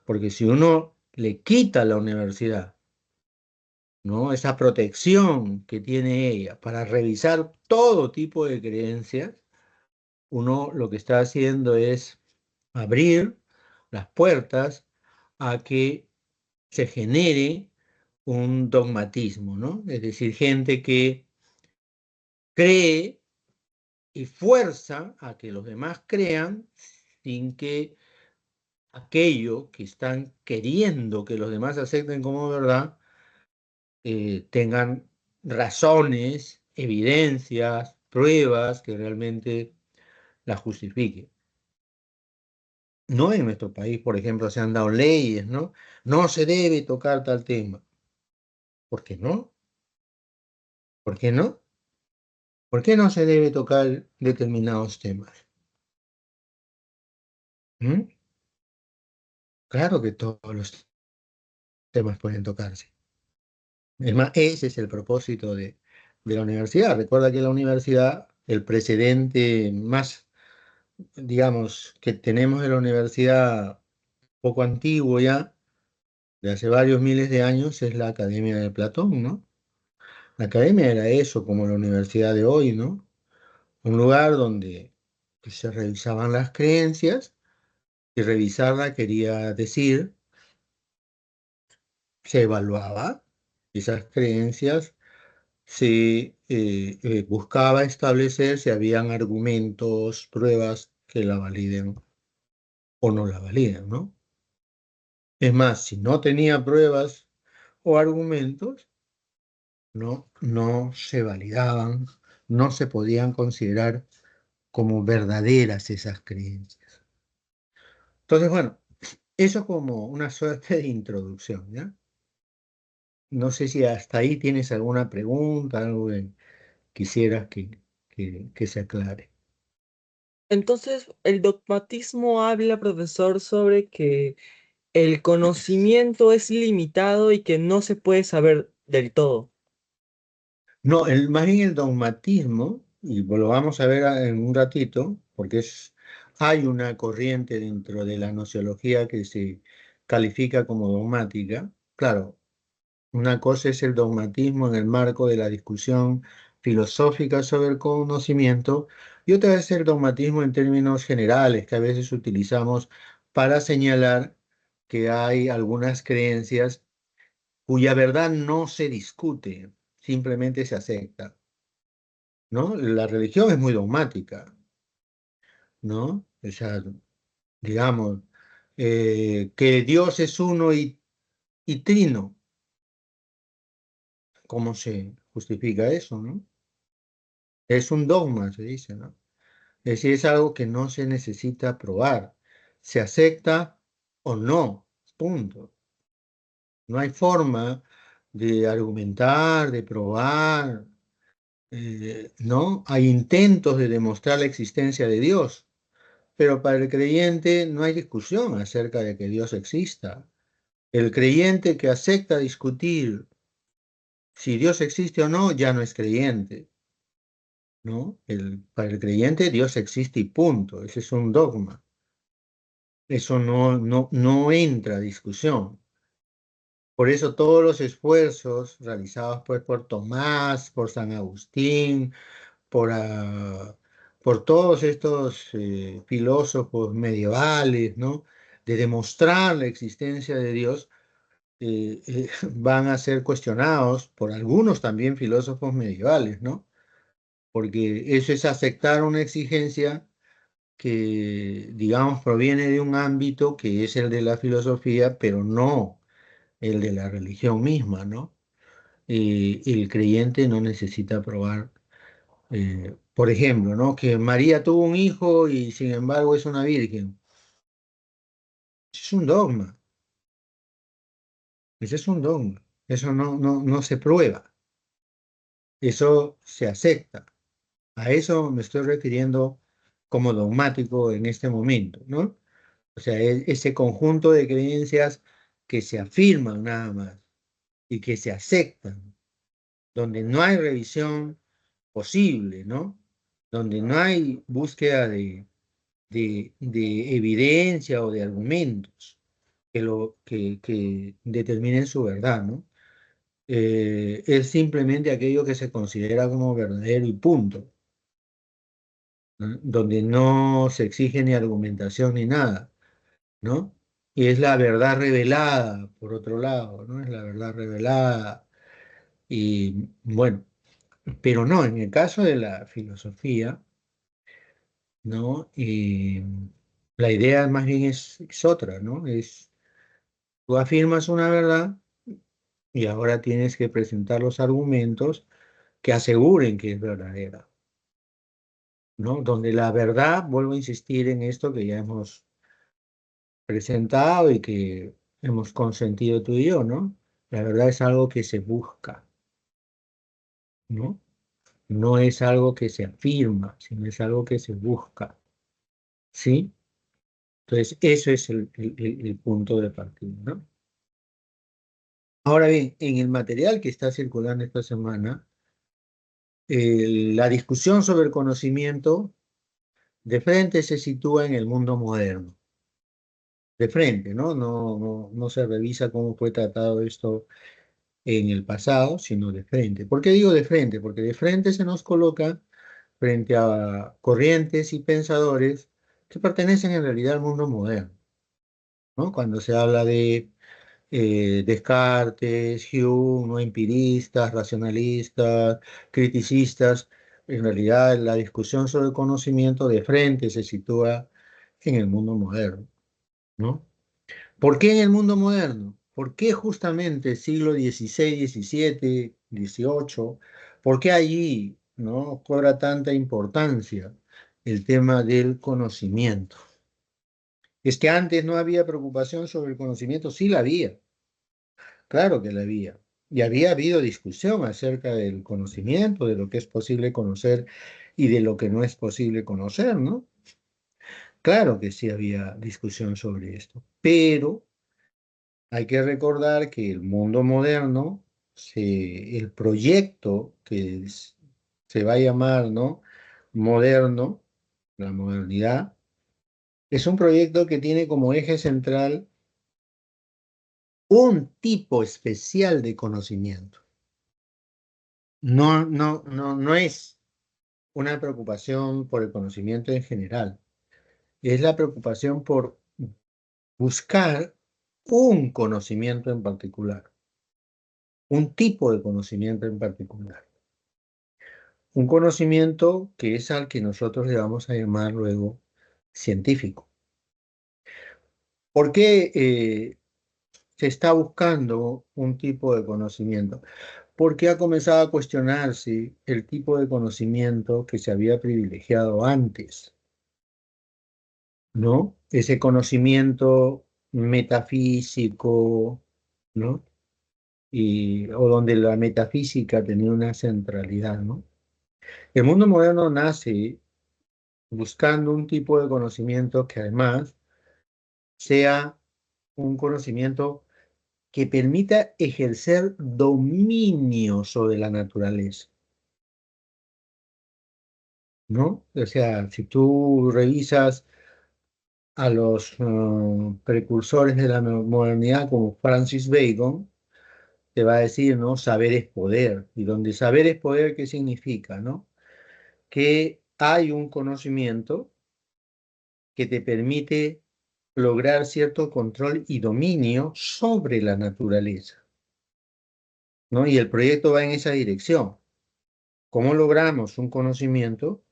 porque si uno le quita a la universidad, ¿no? Esa protección que tiene ella para revisar todo tipo de creencias, uno lo que está haciendo es abrir las puertas a que se genere un dogmatismo, ¿no? Es decir, gente que cree y fuerza a que los demás crean sin que aquello que están queriendo que los demás acepten como verdad tengan razones, evidencias, pruebas que realmente la justifiquen. No en nuestro país, por ejemplo, se han dado leyes, ¿no? No se debe tocar tal tema. ¿Por qué no? ¿Por qué no? ¿Por qué no se debe tocar determinados temas? ¿Mm? Claro que todos los temas pueden tocarse. Es más, ese es el propósito de la universidad. Recuerda que la universidad, el precedente más, digamos, que tenemos de la universidad poco antiguo ya, de hace varios miles de años, es la Academia de Platón, ¿no? La academia era eso, como la universidad de hoy, ¿no? Un lugar donde se revisaban las creencias, y revisarla quería decir, se evaluaba esas creencias, se buscaba establecer si habían argumentos, pruebas que la validen o no la validen, ¿no? Es más, si no tenía pruebas o argumentos, no se validaban, no se podían considerar como verdaderas esas creencias. Entonces, bueno, eso como una suerte de introducción, ¿ya? No sé si hasta ahí tienes alguna pregunta, algo que quisieras que se aclare. Entonces, el dogmatismo habla, profesor, sobre que el conocimiento es limitado y que no se puede saber del todo. No, más bien el dogmatismo, y lo vamos a ver en un ratito, porque hay una corriente dentro de la nociología que se califica como dogmática. Claro, una cosa es el dogmatismo en el marco de la discusión filosófica sobre el conocimiento, y otra es el dogmatismo en términos generales que a veces utilizamos para señalar que hay algunas creencias cuya verdad no se discute, simplemente se acepta, ¿no? La religión es muy dogmática, ¿no? O sea, digamos, que Dios es uno y trino. ¿Cómo se justifica eso, no? Es un dogma, se dice, ¿no? Es decir, es algo que no se necesita probar. Se acepta o no, punto. No hay forma de argumentar, de probar, ¿no? Hay intentos de demostrar la existencia de Dios, pero para el creyente no hay discusión acerca de que Dios exista. El creyente que acepta discutir si Dios existe o no, ya no es creyente, ¿no? Para el creyente Dios existe y punto. Ese es un dogma. Eso no entra a discusión. Por eso todos los esfuerzos realizados pues, por Tomás, por San Agustín, por, por todos estos filósofos medievales, ¿no? De demostrar la existencia de Dios, van a ser cuestionados por algunos también filósofos medievales, ¿no? Porque eso es aceptar una exigencia que, digamos, proviene de un ámbito que es el de la filosofía, pero no el de la religión misma, ¿no? El creyente no necesita probar, por ejemplo, ¿no? Que María tuvo un hijo y sin embargo es una virgen. Ese es un dogma, ese es un dogma. Eso no se prueba, eso se acepta. A eso me estoy refiriendo como dogmático en este momento, ¿no? O sea, ese conjunto de creencias que se afirman nada más y que se aceptan, donde no hay revisión posible, ¿no? Donde no hay búsqueda de evidencia o de argumentos que determinen su verdad, ¿no? Es simplemente aquello que se considera como verdadero y punto, ¿no? Donde no se exige ni argumentación ni nada, ¿no? Y es la verdad revelada, por otro lado, ¿no? Es la verdad revelada. Y bueno, pero no, en el caso de la filosofía, ¿no? La idea más bien es otra, ¿no? Tú afirmas una verdad y ahora tienes que presentar los argumentos que aseguren que es verdadera, ¿no? Donde la verdad, vuelvo a insistir en esto que ya hemos presentado y que hemos consentido tú y yo, ¿no? La verdad es algo que se busca, ¿no? No es algo que se afirma, sino es algo que se busca, ¿sí? Entonces, eso es el punto de partida, ¿no? Ahora bien, en el material que está circulando esta semana, la discusión sobre el conocimiento de frente se sitúa en el mundo moderno, de frente, ¿no? No se revisa cómo fue tratado esto en el pasado, sino de frente. ¿Por qué digo de frente? Porque de frente se nos coloca frente a corrientes y pensadores que pertenecen en realidad al mundo moderno, ¿no? Cuando se habla de Descartes, Hume, ¿no? Empiristas, racionalistas, criticistas. En realidad, la discusión sobre el conocimiento de frente se sitúa en el mundo moderno, ¿no? ¿Por qué en el mundo moderno? ¿Por qué justamente siglo XVI, XVII, XVIII? ¿Por qué allí no cobra tanta importancia el tema del conocimiento? Es que antes no había preocupación sobre el conocimiento, sí la había. Claro que la había. Y había habido discusión acerca del conocimiento, de lo que es posible conocer y de lo que no es posible conocer, ¿no? Claro que sí había discusión sobre esto, pero hay que recordar que el mundo moderno, el proyecto se va a llamar, ¿no? Moderno, la modernidad, es un proyecto que tiene como eje central un tipo especial de conocimiento. No es una preocupación por el conocimiento en general, es la preocupación por buscar un conocimiento en particular. un tipo de conocimiento en particular. Un conocimiento que es al que nosotros le vamos a llamar luego científico. ¿Por qué se está buscando un tipo de conocimiento? Porque ha comenzado a cuestionarse el tipo de conocimiento que se había privilegiado antes, ¿no? Ese conocimiento metafísico, ¿no? O donde la metafísica tenía una centralidad, ¿no? El mundo moderno nace buscando un tipo de conocimiento que además sea un conocimiento que permita ejercer dominio sobre la naturaleza, ¿no? O sea, si tú revisas a los precursores de la modernidad como Francis Bacon, te va a decir, ¿no? Saber es poder. Y donde saber es poder, ¿qué significa, no? Que hay un conocimiento que te permite lograr cierto control y dominio sobre la naturaleza, ¿no? Y el proyecto va en esa dirección. ¿Cómo logramos un conocimiento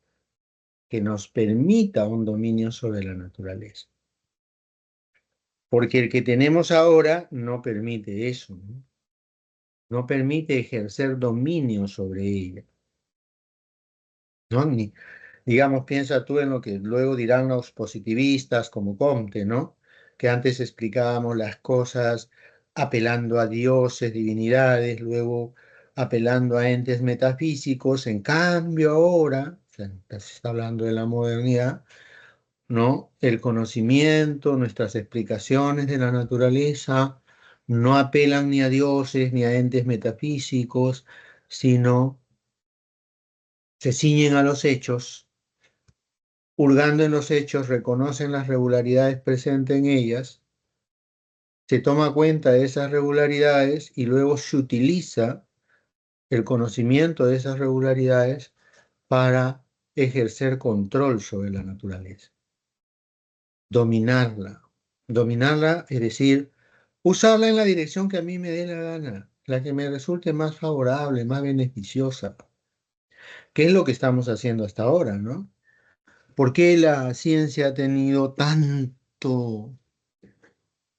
que nos permita un dominio sobre la naturaleza? Porque el que tenemos ahora no permite eso, ¿no? No permite ejercer dominio sobre ella, ¿no? Digamos, piensa tú en lo que luego dirán los positivistas como Comte, ¿no? Que antes explicábamos las cosas apelando a dioses, divinidades, luego apelando a entes metafísicos. En cambio ahora, o sea, se está hablando de la modernidad, ¿no? El conocimiento, nuestras explicaciones de la naturaleza no apelan ni a dioses ni a entes metafísicos, sino se ciñen a los hechos, hurgando en los hechos, reconocen las regularidades presentes en ellas, se toma cuenta de esas regularidades y luego se utiliza el conocimiento de esas regularidades para ejercer control sobre la naturaleza, dominarla. Dominarla, es decir, usarla en la dirección que a mí me dé la gana, la que me resulte más favorable, más beneficiosa, que es lo que estamos haciendo hasta ahora, ¿no? ¿Por qué la ciencia ha tenido tanto,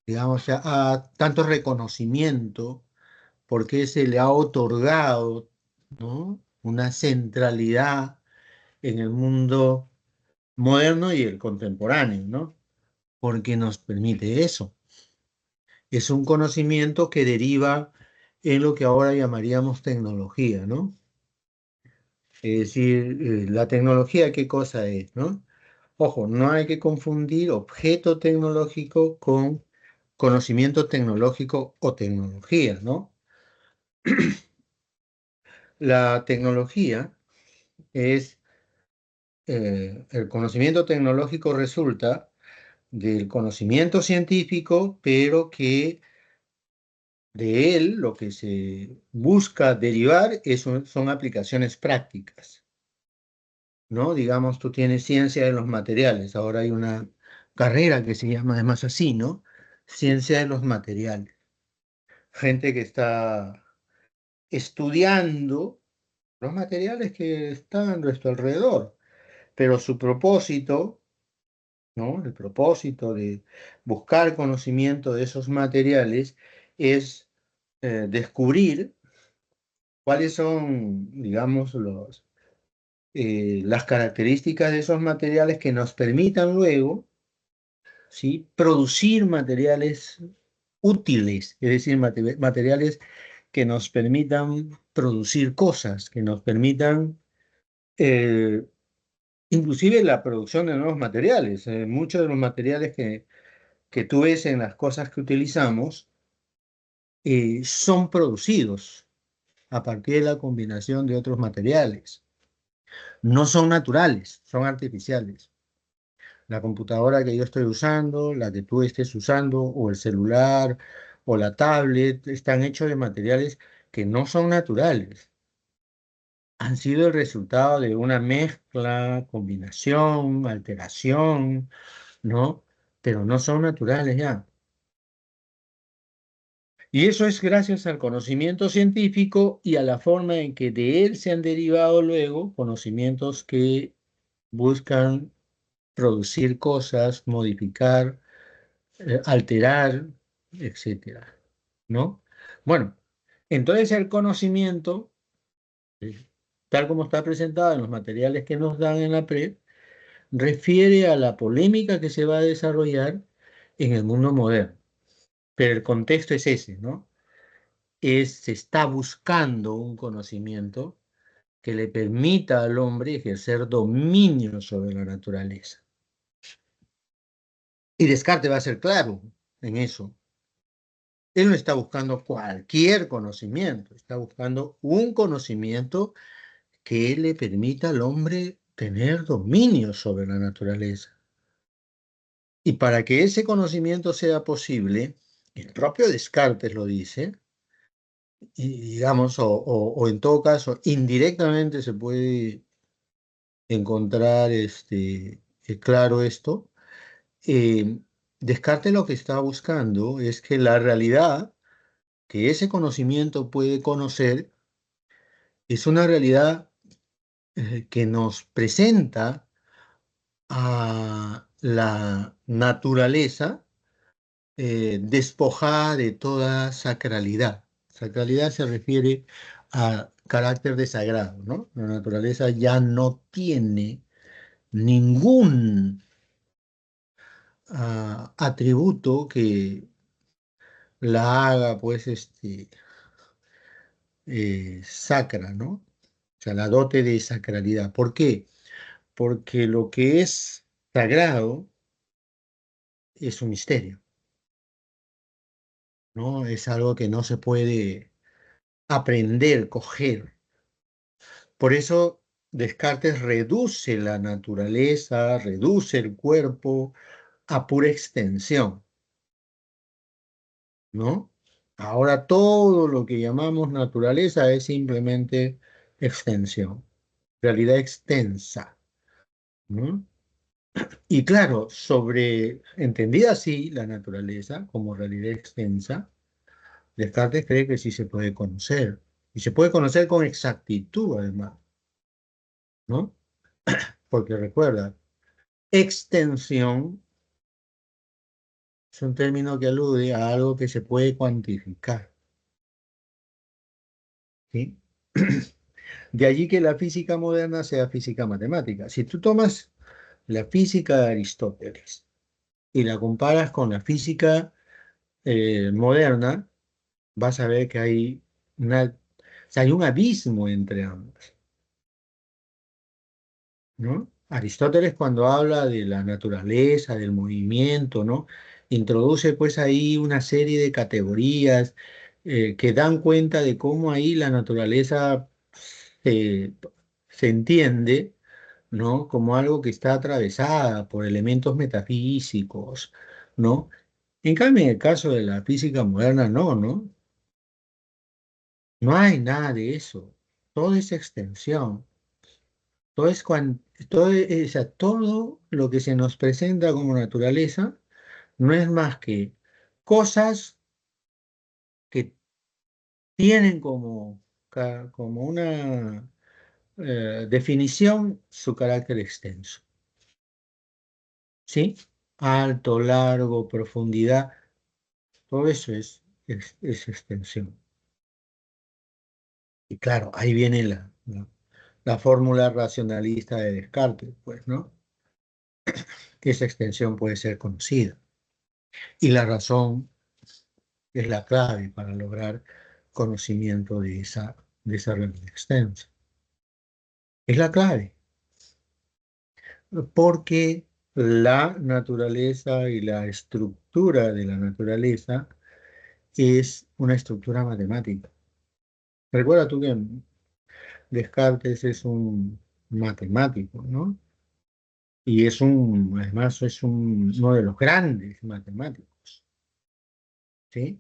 digamos, tanto reconocimiento? ¿Por qué se le ha otorgado, ¿no? Una centralidad en el mundo moderno y el contemporáneo, ¿no? Porque nos permite eso. Es un conocimiento que deriva en lo que ahora llamaríamos tecnología, ¿no? Es decir, la tecnología, ¿qué cosa es, no? Ojo, no hay que confundir objeto tecnológico con conocimiento tecnológico o tecnología, ¿no? La tecnología es, el conocimiento tecnológico resulta del conocimiento científico, pero que de él lo que se busca derivar son aplicaciones prácticas, ¿no? Digamos, tú tienes ciencia de los materiales, ahora hay una carrera que se llama además así, ¿no? Ciencia de los materiales. Gente que está estudiando los materiales que están a nuestro alrededor, pero su propósito, ¿no? El propósito de buscar conocimiento de esos materiales es descubrir cuáles son, digamos, las características de esos materiales que nos permitan luego, ¿sí? Producir materiales útiles, es decir, materiales que nos permitan producir cosas, que nos permitan, eh, inclusive la producción de nuevos materiales. Muchos de los materiales que tú ves en las cosas que utilizamos son producidos a partir de la combinación de otros materiales. No son naturales, son artificiales. La computadora que yo estoy usando, la que tú estés usando, o el celular, o la tablet, están hechos de materiales que no son naturales. Han sido el resultado de una mezcla, combinación, alteración, ¿no? Pero no son naturales ya. Y eso es gracias al conocimiento científico y a la forma en que de él se han derivado luego conocimientos que buscan producir cosas, modificar, alterar, etcétera, ¿no? Bueno, entonces el conocimiento, eh, tal como está presentado en los materiales que nos dan en la PRE, refiere a la polémica que se va a desarrollar en el mundo moderno. Pero el contexto es ese, ¿no? Se está buscando un conocimiento que le permita al hombre ejercer dominio sobre la naturaleza. Y Descartes va a ser claro en eso. Él no está buscando cualquier conocimiento, está buscando un conocimiento que le permita al hombre tener dominio sobre la naturaleza. Y para que ese conocimiento sea posible, el propio Descartes lo dice, y digamos, o en todo caso, indirectamente se puede encontrar claro esto. eh, Descartes lo que está buscando es que la realidad que ese conocimiento puede conocer es una realidad que nos presenta a la naturaleza despojada de toda sacralidad. Sacralidad se refiere a carácter de sagrado, ¿no? La naturaleza ya no tiene ningún atributo que la haga, pues, sacra, ¿no? O sea, la dote de sacralidad. ¿Por qué? Porque lo que es sagrado es un misterio, ¿no? Es algo que no se puede aprender, coger. Por eso Descartes reduce la naturaleza, reduce el cuerpo a pura extensión, ¿no? Ahora todo lo que llamamos naturaleza es simplemente extensión, realidad extensa, ¿no? Y claro, entendida así la naturaleza como realidad extensa, Descartes cree que sí se puede conocer, y se puede conocer con exactitud además, ¿no? Porque recuerda, extensión es un término que alude a algo que se puede cuantificar, ¿sí? De allí que la física moderna sea física matemática. Si tú tomas la física de Aristóteles y la comparas con la física moderna, vas a ver que o sea, hay un abismo entre ambas, ¿no? Aristóteles cuando habla de la naturaleza, del movimiento, ¿no? Introduce pues ahí una serie de categorías que dan cuenta de cómo ahí la naturaleza se, se entiende, ¿no? Como algo que está atravesada por elementos metafísicos, ¿no? En cambio, en el caso de la física moderna, no, ¿no? No hay nada de eso. Todo es extensión. O sea, todo lo que se nos presenta como naturaleza no es más que cosas que tienen como una definición su carácter extenso. ¿Sí? Alto, largo, profundidad, todo eso es extensión. Y claro, ahí viene la fórmula racionalista de Descartes, pues, ¿no? Que esa extensión puede ser conocida. Y la razón es la clave para lograr conocimiento de esa realidad extensa. Es la clave, porque la naturaleza y la estructura de la naturaleza es una estructura matemática. Recuerda tú que Descartes es un matemático, ¿no? Y además uno de los grandes matemáticos, ¿sí?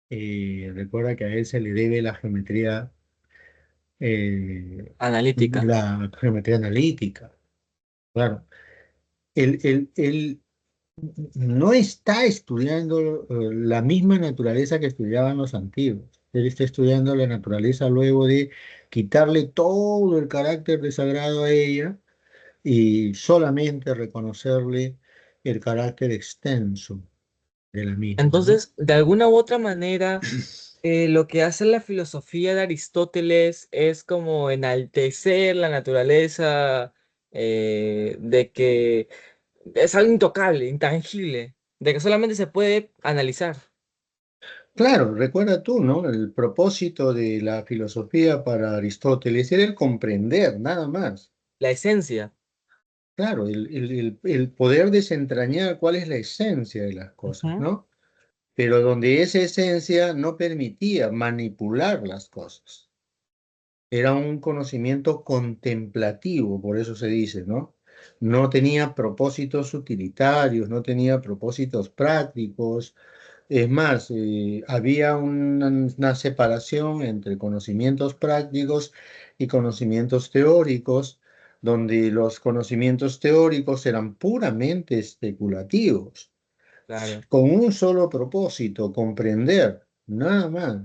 Recuerda que a él se le debe Analítica. la geometría analítica, claro. Él no está estudiando la misma naturaleza que estudiaban los antiguos. Él está estudiando la naturaleza luego de quitarle todo el carácter desagrado a ella y solamente reconocerle el carácter extenso de la misma, ¿no? Entonces, de alguna u otra manera, lo que hace la filosofía de Aristóteles es como enaltecer la naturaleza, de que es algo intocable, intangible, de que solamente se puede analizar Claro, recuerda tú, ¿no? El propósito de la filosofía para Aristóteles era el comprender, nada más. la esencia. Claro, el poder desentrañar cuál es la esencia de las cosas, Ujú. ¿no? Pero donde esa esencia no permitía manipular las cosas. Era un conocimiento contemplativo, por eso se dice, ¿no? No tenía propósitos utilitarios, no tenía propósitos prácticos. Es más, había una separación entre conocimientos prácticos y conocimientos teóricos, donde los conocimientos teóricos eran puramente especulativos, Claro. con un solo propósito, comprender, nada más.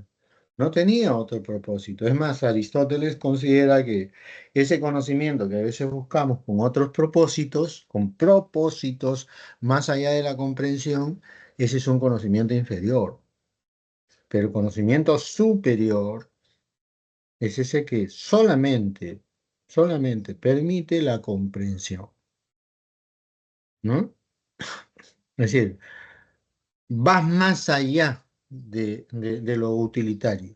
No tenía otro propósito. Es más, Aristóteles considera que ese conocimiento que a veces buscamos con otros propósitos, con propósitos más allá de la comprensión, ese es un conocimiento inferior. Pero el conocimiento superior es ese que solamente permite la comprensión, ¿no? Es decir, vas más allá de lo utilitario,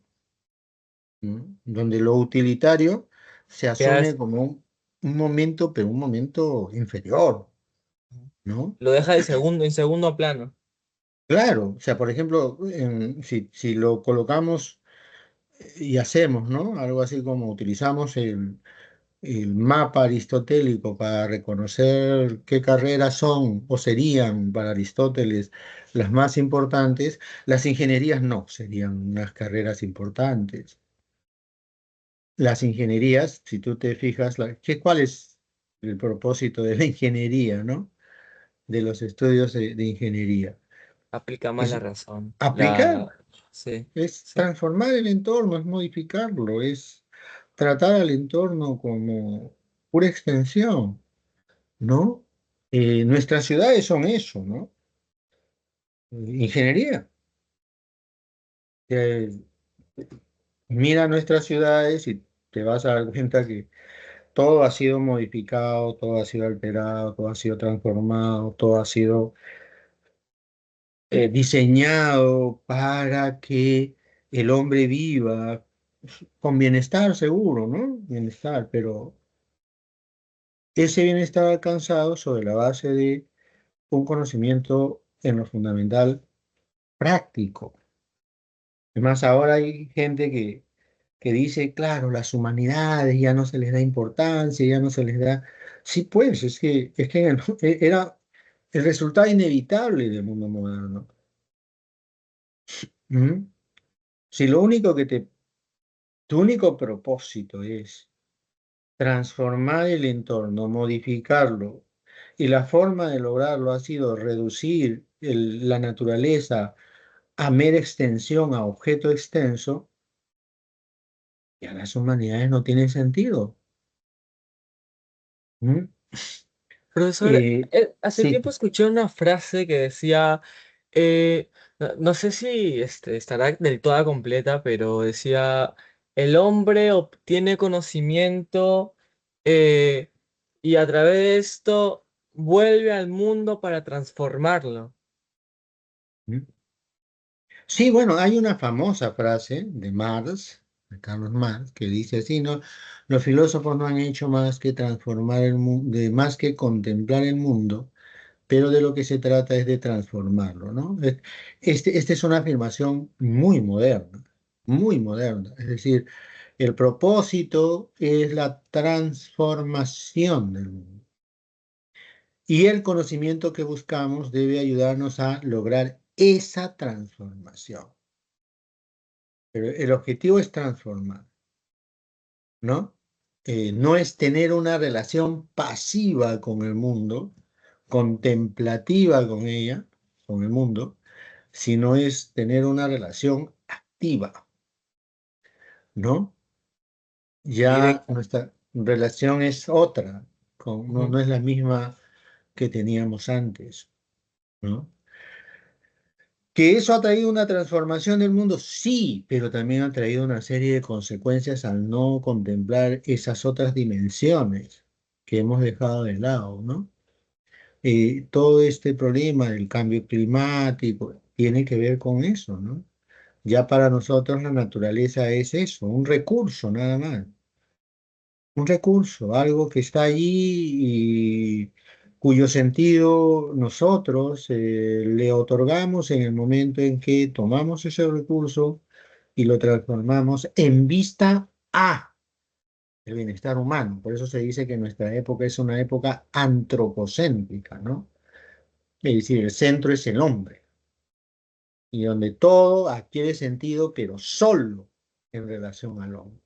¿no? Donde lo utilitario se Quedas- asume como un momento, pero un momento inferior, ¿no? lo deja en segundo plano. Claro, o sea, por ejemplo, si lo colocamos y hacemos, ¿no? Algo así como utilizamos el mapa aristotélico para reconocer qué carreras son o serían para Aristóteles las más importantes, las ingenierías no serían unas carreras importantes. Las ingenierías, si tú te fijas, ¿cuál es el propósito de la ingeniería, ¿no? De los estudios de ingeniería. Aplica más la Es razón. aplicar, Sí, es sí. transformar el entorno, es modificarlo, es tratar al entorno como pura extensión, ¿no? Nuestras ciudades son eso, ¿no? Ingeniería. Eh, Mira nuestras ciudades y te vas a dar cuenta que todo ha sido modificado, todo ha sido alterado, todo ha sido transformado, todo ha sido diseñado para que el hombre viva con bienestar seguro, ¿no? Bienestar, pero ese bienestar alcanzado sobre la base de un conocimiento en lo fundamental práctico. Además, ahora hay gente que dice, claro, las humanidades ya no se les da importancia, ya no se les da... Sí, pues, es que era el resultado inevitable del mundo moderno. ¿Mm? Si lo único tu único propósito es transformar el entorno, modificarlo, y la forma de lograrlo ha sido reducir la naturaleza a mera extensión, a objeto extenso, ya las humanidades no tienen sentido. ¿Mm? Profesor, hace Sí. tiempo escuché una frase que decía, no sé si estará del toda completa, pero decía, el hombre obtiene conocimiento, eh, y a través de esto vuelve al mundo para transformarlo. ¿Mm? Sí, bueno, hay una famosa frase de Marx, de Carlos Marx, que dice así, ¿no? Los filósofos no han hecho más que transformar el mundo, más que contemplar el mundo, pero de lo que se trata es de transformarlo, ¿no? Esta es una afirmación muy moderna. Es decir, el propósito es la transformación del mundo. Y el conocimiento que buscamos debe ayudarnos a lograr esa transformación. Pero el objetivo es transformar, ¿no? No es tener una relación pasiva con el mundo, contemplativa con ella, con el mundo, sino es tener una relación activa, ¿no? Ya Directa. nuestra relación es otra, no, Ujú. no es la misma que teníamos antes, ¿no? ¿Que eso ha traído una transformación del mundo? Sí, pero también ha traído una serie de consecuencias al no contemplar esas otras dimensiones que hemos dejado de lado, ¿no? Todo este problema del cambio climático tiene que ver con eso, ¿no? Ya para nosotros la naturaleza es eso, un recurso nada más, un recurso, algo que está allí y cuyo sentido nosotros le otorgamos en el momento en que tomamos ese recurso y lo transformamos en vista a el bienestar humano. Por eso se dice que nuestra época es una época antropocéntrica, ¿no? Es decir, el centro es el hombre y donde todo adquiere sentido, pero solo en relación al hombre,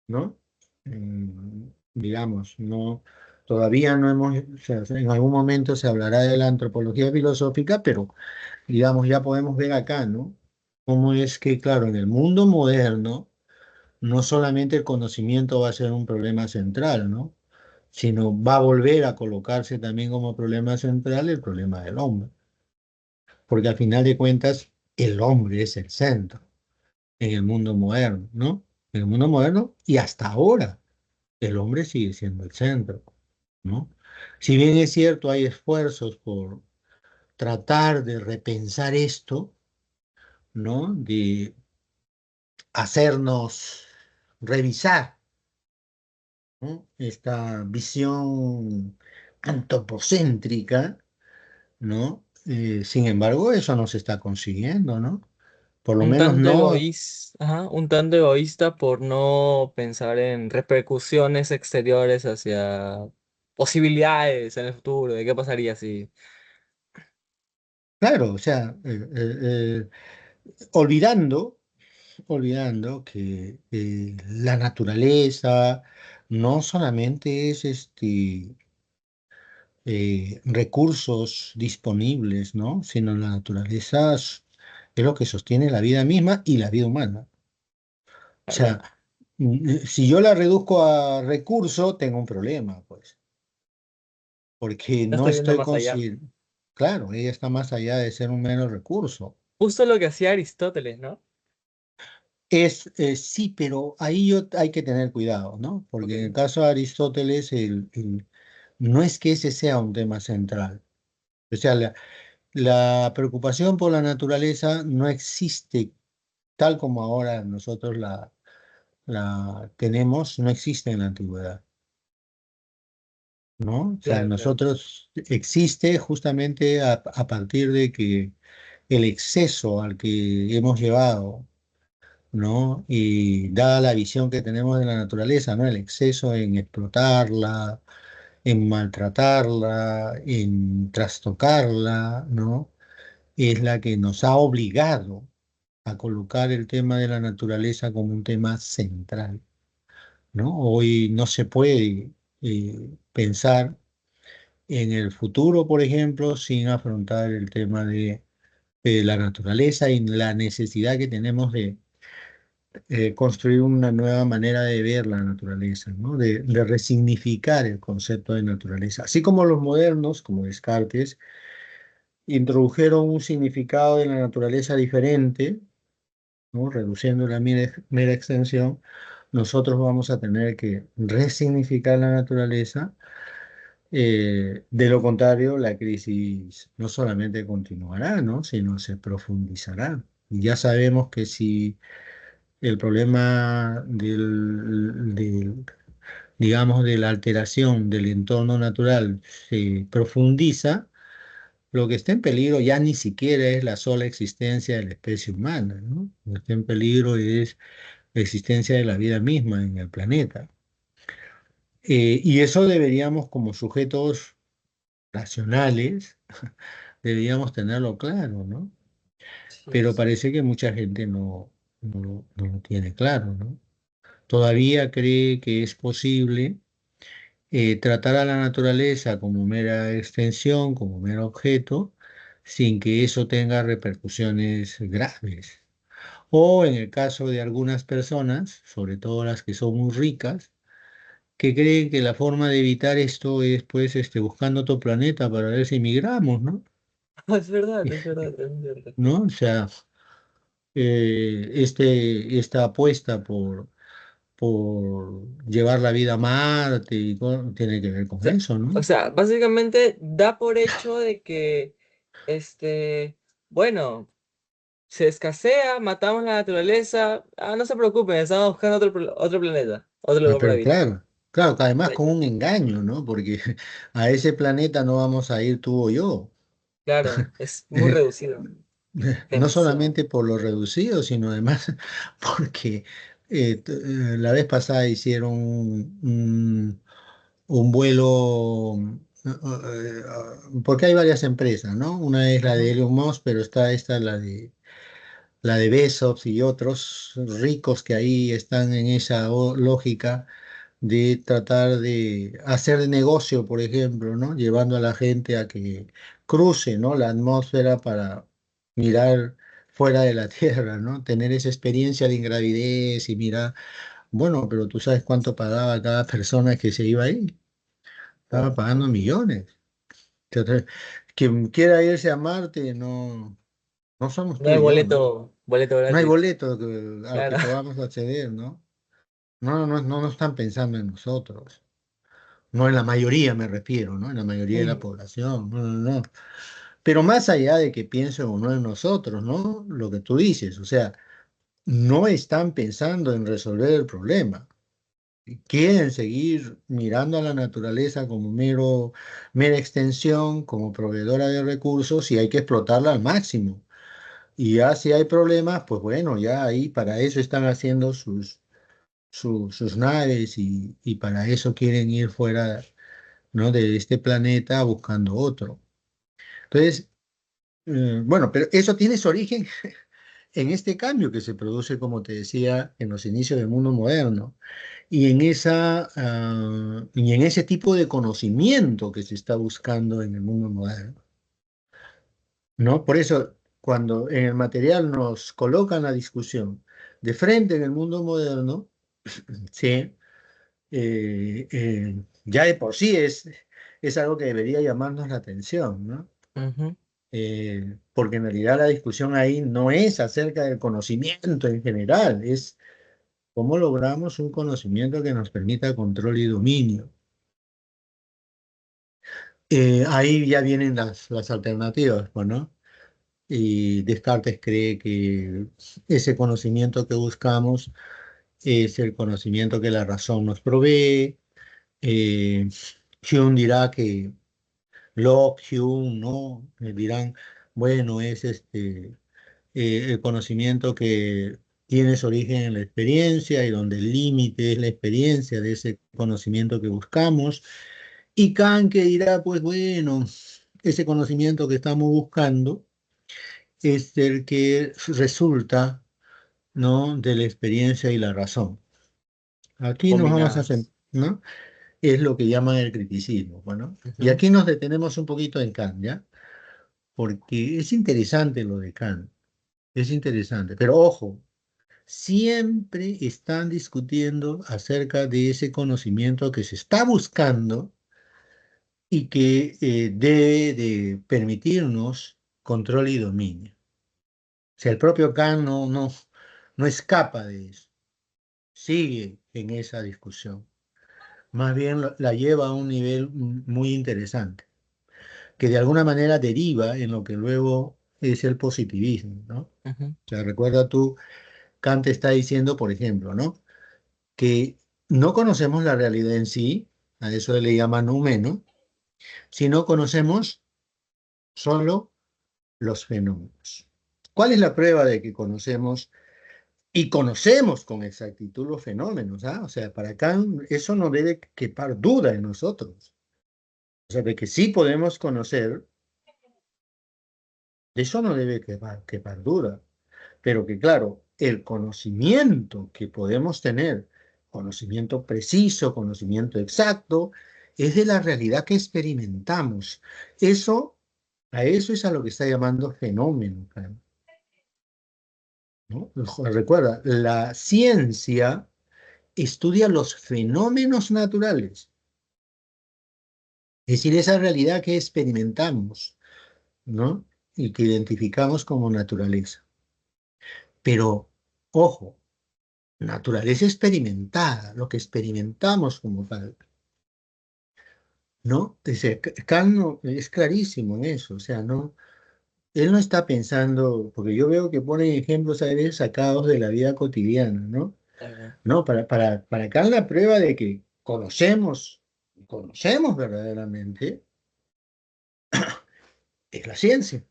¿no? Digamos, no, todavía no hemos, o sea, en algún momento se hablará de la antropología filosófica, pero digamos, ya podemos ver acá, ¿no? Cómo es que, claro, en el mundo moderno, no solamente el conocimiento va a ser un problema central, ¿no? Sino va a volver a colocarse también como problema central el problema del hombre, porque al final de cuentas, el hombre es el centro en el mundo moderno, ¿no? En el mundo moderno y hasta ahora. El hombre sigue siendo el centro, ¿no? Si bien es cierto, hay esfuerzos por tratar de repensar esto, ¿no? De hacernos revisar, ¿no? Esta visión antropocéntrica, ¿no? Sin embargo, eso no se está consiguiendo, ¿no? Por lo menos no, Un tanto egoísta por no pensar en repercusiones exteriores hacia posibilidades en el futuro, de qué pasaría si. claro, o sea, olvidando que la naturaleza no solamente es recursos disponibles, ¿no? Sino la naturaleza es lo que sostiene la vida misma y la vida humana. O Claro, sea, si yo la reduzco a recurso, tengo un problema, pues, porque ya no estoy viendo estoy más allá. consciente. Claro, ella está más allá de ser un mero recurso. Justo lo que hacía Aristóteles, ¿no? Sí, pero ahí hay que tener cuidado, ¿no? Ok. Porque en el caso de Aristóteles, no es que ese sea un tema central. O sea, la preocupación por la naturaleza no existe tal como ahora nosotros la tenemos, no existe en la antigüedad, ¿no? O sea, Claro, claro. nosotros existe justamente a partir de que el exceso al que hemos llevado, ¿no? Y dada la visión que tenemos de la naturaleza, ¿no? El exceso en explotarla, en maltratarla, en trastocarla, ¿no? Es la que nos ha obligado a colocar el tema de la naturaleza como un tema central, ¿no? Hoy no se puede pensar en el futuro, por ejemplo, sin afrontar el tema de la naturaleza y la necesidad que tenemos de construir una nueva manera de ver la naturaleza, ¿no? De resignificar el concepto de naturaleza. Así como los modernos, como Descartes, introdujeron un significado de la naturaleza diferente, ¿no? Reduciendo la mera extensión, nosotros vamos a tener que resignificar la naturaleza. De lo contrario, la crisis no solamente continuará, ¿no? Sino se profundizará. Y ya sabemos que si el problema digamos, de la alteración del entorno natural se profundiza, lo que está en peligro ya ni siquiera es la sola existencia de la especie humana, ¿no? Lo que está en peligro es la existencia de la vida misma en el planeta. Y eso deberíamos, como sujetos racionales, deberíamos tenerlo claro, ¿no? Sí Pero es. parece que mucha gente no lo tiene claro, ¿no? Todavía cree que es posible tratar a la naturaleza como mera extensión, como mero objeto, sin que eso tenga repercusiones graves. O en el caso de algunas personas, sobre todo las que son muy ricas, que creen que la forma de evitar esto es pues buscando otro planeta para ver si migramos, ¿no? Es verdad, es verdad, es verdad. ¿No? O sea, esta apuesta por llevar la vida a Marte tiene que ver con eso, O ¿no? sea, básicamente da por hecho de que, este, bueno, se escasea, matamos la naturaleza, no se preocupen, estamos buscando otro planeta, otro lugar para Pero vivir. claro, que además con un engaño, ¿no? Porque a ese planeta no vamos a ir tú o yo. Claro, es muy reducido, No demasiado. solamente por lo reducido, sino además porque la vez pasada hicieron un vuelo, porque hay varias empresas, ¿no? Una es la de Ujú. Elon Musk, pero está esta, la de Bezos y otros ricos que ahí están en esa lógica de tratar de hacer negocio, por ejemplo, ¿no? Llevando a la gente a que cruce, ¿no? La atmósfera para mirar fuera de la Tierra, ¿no? Tener esa experiencia de ingravidez y mirar, bueno, pero tú sabes cuánto pagaba cada persona que se iba ahí. Estaba Claro. pagando millones. Entonces, quien quiera irse a Marte, no somos No tú hay y yo, ¿no? boleto No hay gratis. boleto al que Claro. podamos acceder, ¿no? No están pensando en nosotros. No en la mayoría me refiero, ¿no? En la mayoría de la Mm. población. No, no, no. Pero más allá de que piensen o no en nosotros, ¿no? Lo que tú dices, o sea, no están pensando en resolver el problema. Quieren seguir mirando a la naturaleza como mera extensión, como proveedora de recursos y hay que explotarla al máximo. Y ya si hay problemas, pues bueno, ya ahí para eso están haciendo sus naves y para eso quieren ir fuera, ¿no? De este planeta buscando otro. Entonces, bueno, pero eso tiene su origen en este cambio que se produce, como te decía, en los inicios del mundo moderno y en ese tipo de conocimiento que se está buscando en el mundo moderno, ¿no? Por eso, cuando en el material nos colocan la discusión de frente en el mundo moderno, sí, ya de por sí es algo que debería llamarnos la atención, ¿no? Ujú. Porque en realidad la discusión ahí no es acerca del conocimiento en general, es cómo logramos un conocimiento que nos permita control y dominio. Ahí ya vienen las alternativas, pues, ¿no? Y Descartes cree que ese conocimiento que buscamos es el conocimiento que la razón nos provee. Eh, Hume dirá que Locke, Hume, ¿no? Dirán, bueno, es el conocimiento que tiene su origen en la experiencia y donde el límite es la experiencia de ese conocimiento que buscamos. Y Kant que dirá, pues bueno, ese conocimiento que estamos buscando es el que resulta, ¿no? De la experiencia y la razón. Aquí nos vamos a hacer, Combinadas. ¿no? Es lo que llaman el criticismo, bueno. Y Ujú. aquí nos detenemos un poquito en Kant, ¿ya? Porque es interesante lo de Kant, es interesante, pero ojo, siempre están discutiendo acerca de ese conocimiento que se está buscando y que debe de permitirnos control y dominio. O sea, el propio Kant no escapa de eso, sigue en esa discusión. Más bien la lleva a un nivel muy interesante, que de alguna manera deriva en lo que luego es el positivismo, ¿no? O Ujú. sea, recuerda tú, Kant está diciendo, por ejemplo, ¿no? Que no conocemos la realidad en sí, a eso le llaman numeno, sino conocemos solo los fenómenos. ¿Cuál es la prueba de que conocemos y conocemos con exactitud los fenómenos? ¿Ah? O sea, para Kant eso no debe quepar duda en nosotros. O sea, de que sí podemos conocer, de eso no debe quepar duda. Pero que claro, el conocimiento que podemos tener, conocimiento preciso, conocimiento exacto, es de la realidad que experimentamos. Eso, a eso es a lo que está llamando fenómeno, ¿no? Recuerda, la ciencia estudia los fenómenos naturales, es decir, esa realidad que experimentamos, ¿no? Y que identificamos como naturaleza. Pero, ojo, naturaleza experimentada, lo que experimentamos como tal, ¿no? Dice, Kant es clarísimo en eso, o sea, no, él no está pensando, porque yo veo que pone ejemplos a veces sacados de la vida cotidiana, ¿no? Claro. No, para Kant la prueba de que conocemos verdaderamente, es la ciencia,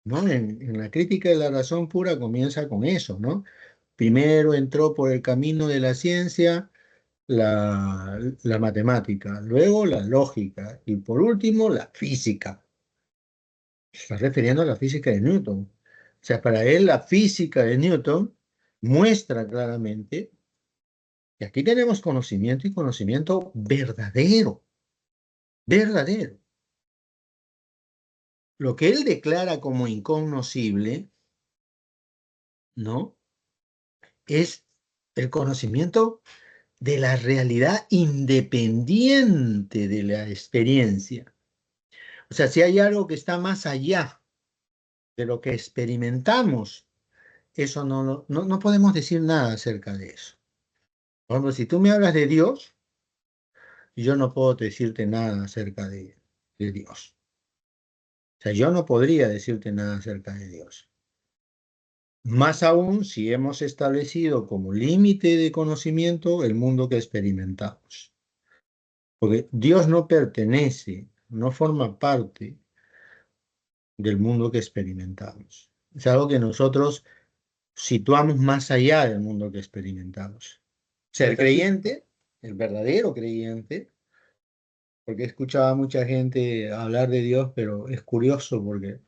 ¿no? En la crítica de la razón pura comienza con eso, ¿no? Primero entró por el camino de la ciencia la matemática, luego la lógica y por último la física. Se está refiriendo a la física de Newton. O sea, para él la física de Newton muestra claramente que aquí tenemos conocimiento y conocimiento verdadero, verdadero. Lo que él declara como incognoscible, ¿no? Es el conocimiento de la realidad independiente de la experiencia. O sea, si hay algo que está más allá de lo que experimentamos, eso no podemos decir nada acerca de eso. Por ejemplo, si tú me hablas de Dios, yo no puedo decirte nada acerca de Dios. O sea, yo no podría decirte nada acerca de Dios. Más aún si hemos establecido como límite de conocimiento el mundo que experimentamos. Porque Dios no pertenece, no forma parte del mundo que experimentamos. Es algo que nosotros situamos más allá del mundo que experimentamos. Ser Metafísico. creyente, el verdadero creyente, porque he escuchado a mucha gente hablar de Dios, pero es curioso porque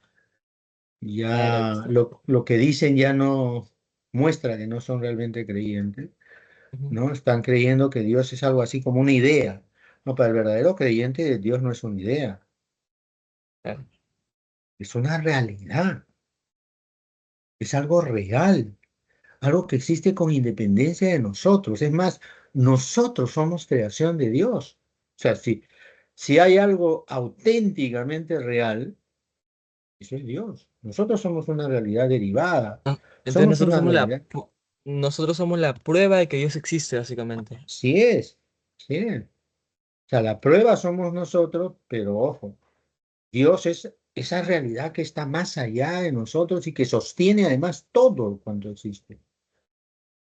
Claro, ya lo que dicen ya no muestra que no son realmente creyentes, ujú, ¿no? Están creyendo que Dios es algo así como una idea. No, para el verdadero creyente, Dios no es una idea, claro. es una realidad, es algo real, algo que existe con independencia de nosotros. Es más, nosotros somos creación de Dios. O sea, si hay algo auténticamente real, eso es Dios. Nosotros somos una realidad derivada. Ah, entonces Somos una realidad. nosotros somos la prueba de que Dios existe, básicamente. Sí es, sí es. O sea, la prueba somos nosotros, pero ojo, Dios es esa realidad que está más allá de nosotros y que sostiene además todo cuanto existe.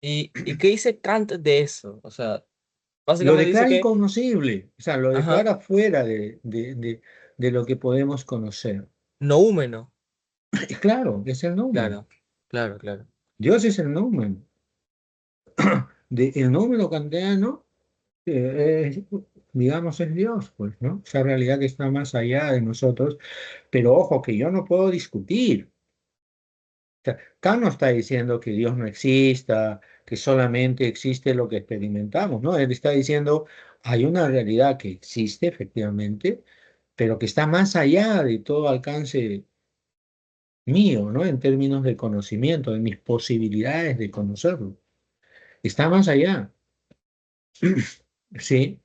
¿Y qué dice Kant de eso? O sea, Lo básicamente dice declara que, incognoscible, o sea, lo ajá, declara fuera de lo que podemos conocer. noúmeno. Y claro, es el número. Claro, claro, claro. Dios es el número. El número kantiano, digamos, es Dios, pues, ¿no? Esa realidad que está más allá de nosotros. Pero ojo, que yo no puedo discutir. O sea, Kant no está diciendo que Dios no exista, que solamente existe lo que experimentamos, ¿no? Él está diciendo, hay una realidad que existe efectivamente, pero que está más allá de todo alcance mío, ¿no? En términos de conocimiento, de mis posibilidades de conocerlo. Está más allá. Sí,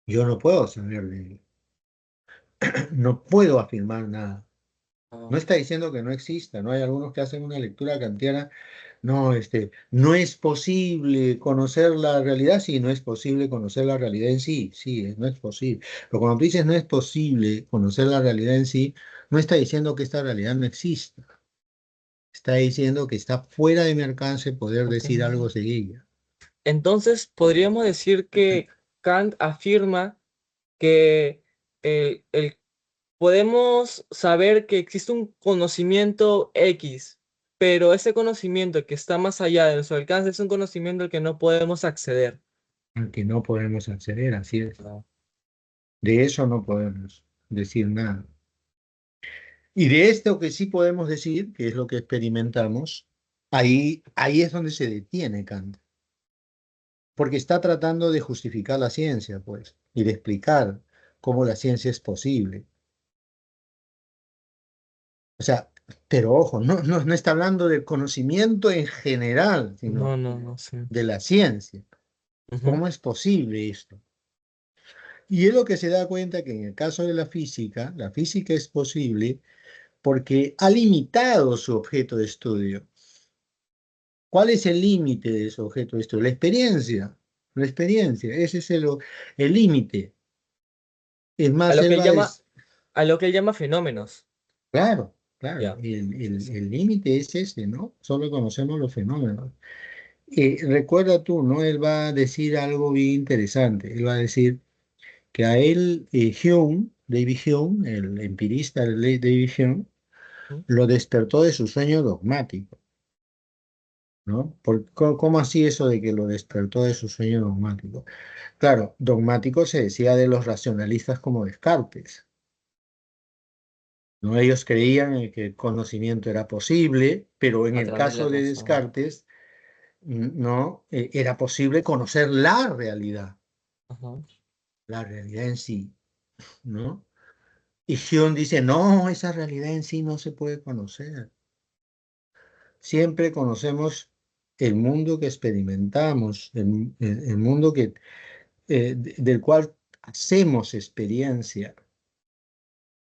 yo no puedo saber de él. No puedo afirmar nada. No Ah, está diciendo que no exista, ¿no? Hay algunos que hacen una lectura kantiana. No, no es posible conocer la realidad, sí, no es posible conocer la realidad en sí, sí, no es posible. Pero cuando tú dices no es posible conocer la realidad en sí, no está diciendo que esta realidad no exista, está diciendo que está fuera de mi alcance poder ok. decir algo de ella. Entonces, podríamos decir que Kant afirma que el podemos saber que existe un conocimiento X, pero ese conocimiento que está más allá de nuestro alcance es un conocimiento al que no podemos acceder. Al que no podemos acceder, así es. ¿No? De eso no podemos decir nada. Y de esto que sí podemos decir, que es lo que experimentamos, ahí es donde se detiene Kant. porque está tratando de justificar la ciencia, pues, y de explicar cómo la ciencia es posible. O sea, pero ojo, no está hablando del conocimiento en general, No, sino no, no sé. de la ciencia. Ujú. ¿Cómo es posible esto? Y es lo que se da cuenta que en el caso de la física es posible porque ha limitado su objeto de estudio. ¿Cuál es el límite de su objeto de estudio? La experiencia. La experiencia, ese es el límite. Es A más, lo que él él va a llama, decir, a lo que él llama fenómenos. claro, claro, Ya. el límite es ese, ¿no? Solo conocemos los fenómenos. Recuerda tú, ¿no? Él va a decir algo bien interesante. Él va a decir que a él, Hume, David Hume, el empirista David Hume, Ujú. lo despertó de su sueño dogmático, ¿no? ¿Cómo así eso de que lo despertó de su sueño dogmático? Claro, dogmático se decía de los racionalistas como Descartes, ¿no? Ellos creían en que el conocimiento era posible, pero en A el través de la caso de razón. Descartes, no, era posible conocer Ajá. la realidad en sí, ¿no? Y Hume dice, no, esa realidad en sí no se puede conocer. Siempre conocemos el mundo que experimentamos, el mundo del cual hacemos experiencia,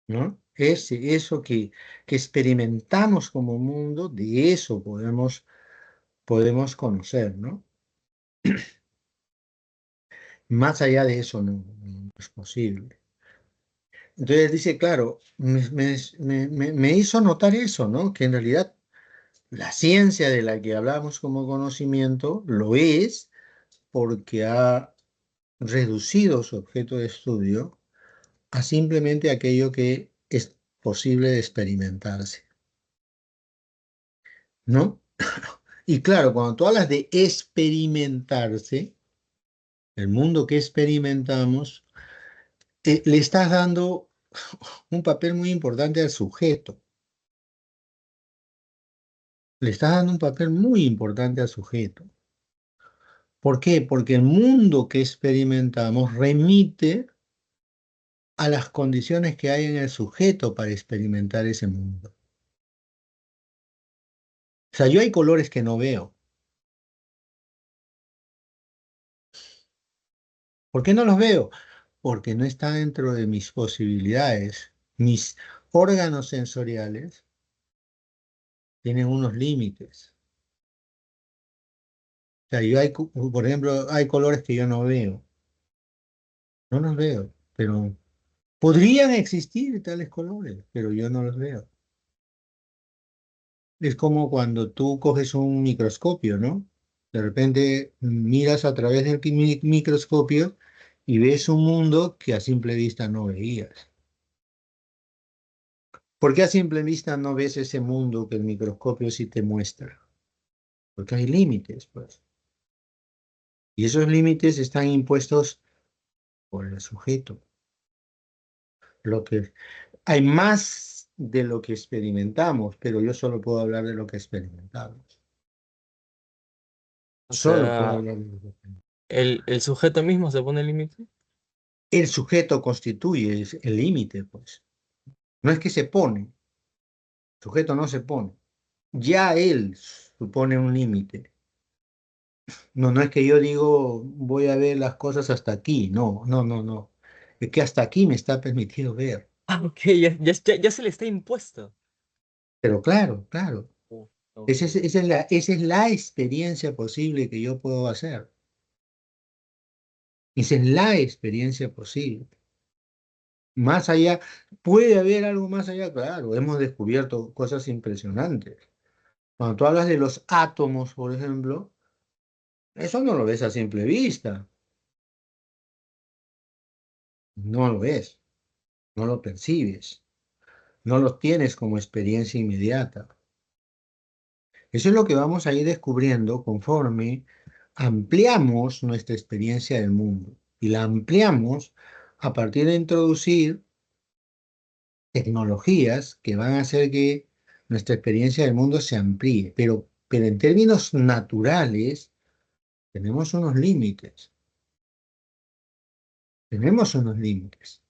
¿no? Eso que experimentamos como mundo, de eso podemos conocer, ¿no? Más allá de eso no es posible. Entonces dice, claro, me hizo notar eso, ¿no? Que en realidad la ciencia de la que hablamos como conocimiento lo es porque ha reducido su objeto de estudio a simplemente aquello que es posible de experimentarse, ¿no? Y claro, cuando tú hablas de experimentarse, el mundo que experimentamos, le estás dando un papel muy importante al sujeto. Le estás dando un papel muy importante al sujeto. ¿Por qué? Porque el mundo que experimentamos remite a las condiciones que hay en el sujeto para experimentar ese mundo. O sea, yo hay colores que no veo. ¿Por qué no los veo? Porque no está dentro de mis posibilidades. Mis órganos sensoriales tienen unos límites. O sea, por ejemplo, hay colores que yo no veo. No los veo, pero podrían existir tales colores, pero yo no los veo. Es como cuando tú coges un microscopio, ¿no? De repente miras a través del microscopio y ves un mundo que a simple vista no veías. ¿Por qué a simple vista no ves ese mundo que el microscopio sí te muestra? Porque hay límites, pues. Y esos límites están impuestos por el sujeto. Lo que hay más de lo que experimentamos, pero yo solo puedo hablar de lo que experimentamos. O Solo puedo sea, hablar de lo que experimentamos. el sujeto mismo se pone el límite. El sujeto constituye el límite, pues. No es que se pone, el sujeto no se pone. Ya él supone un límite. No es que yo digo voy a ver las cosas hasta aquí. No. Es que hasta aquí me está permitido ver. Ah, ok, ya se le está impuesto. Pero claro. Ok. Esa es la experiencia posible que yo puedo hacer. Esa es la experiencia posible. Más allá, puede haber algo más allá, claro. Hemos descubierto cosas impresionantes. Cuando tú hablas de los átomos, por ejemplo, eso no lo ves a simple vista. No lo ves, no lo percibes, no lo tienes como experiencia inmediata. Eso es lo que vamos a ir descubriendo conforme ampliamos nuestra experiencia del mundo. Y la ampliamos a partir de introducir tecnologías que van a hacer que nuestra experiencia del mundo se amplíe. Pero en términos naturales, Tenemos unos límites, tenemos unos límites.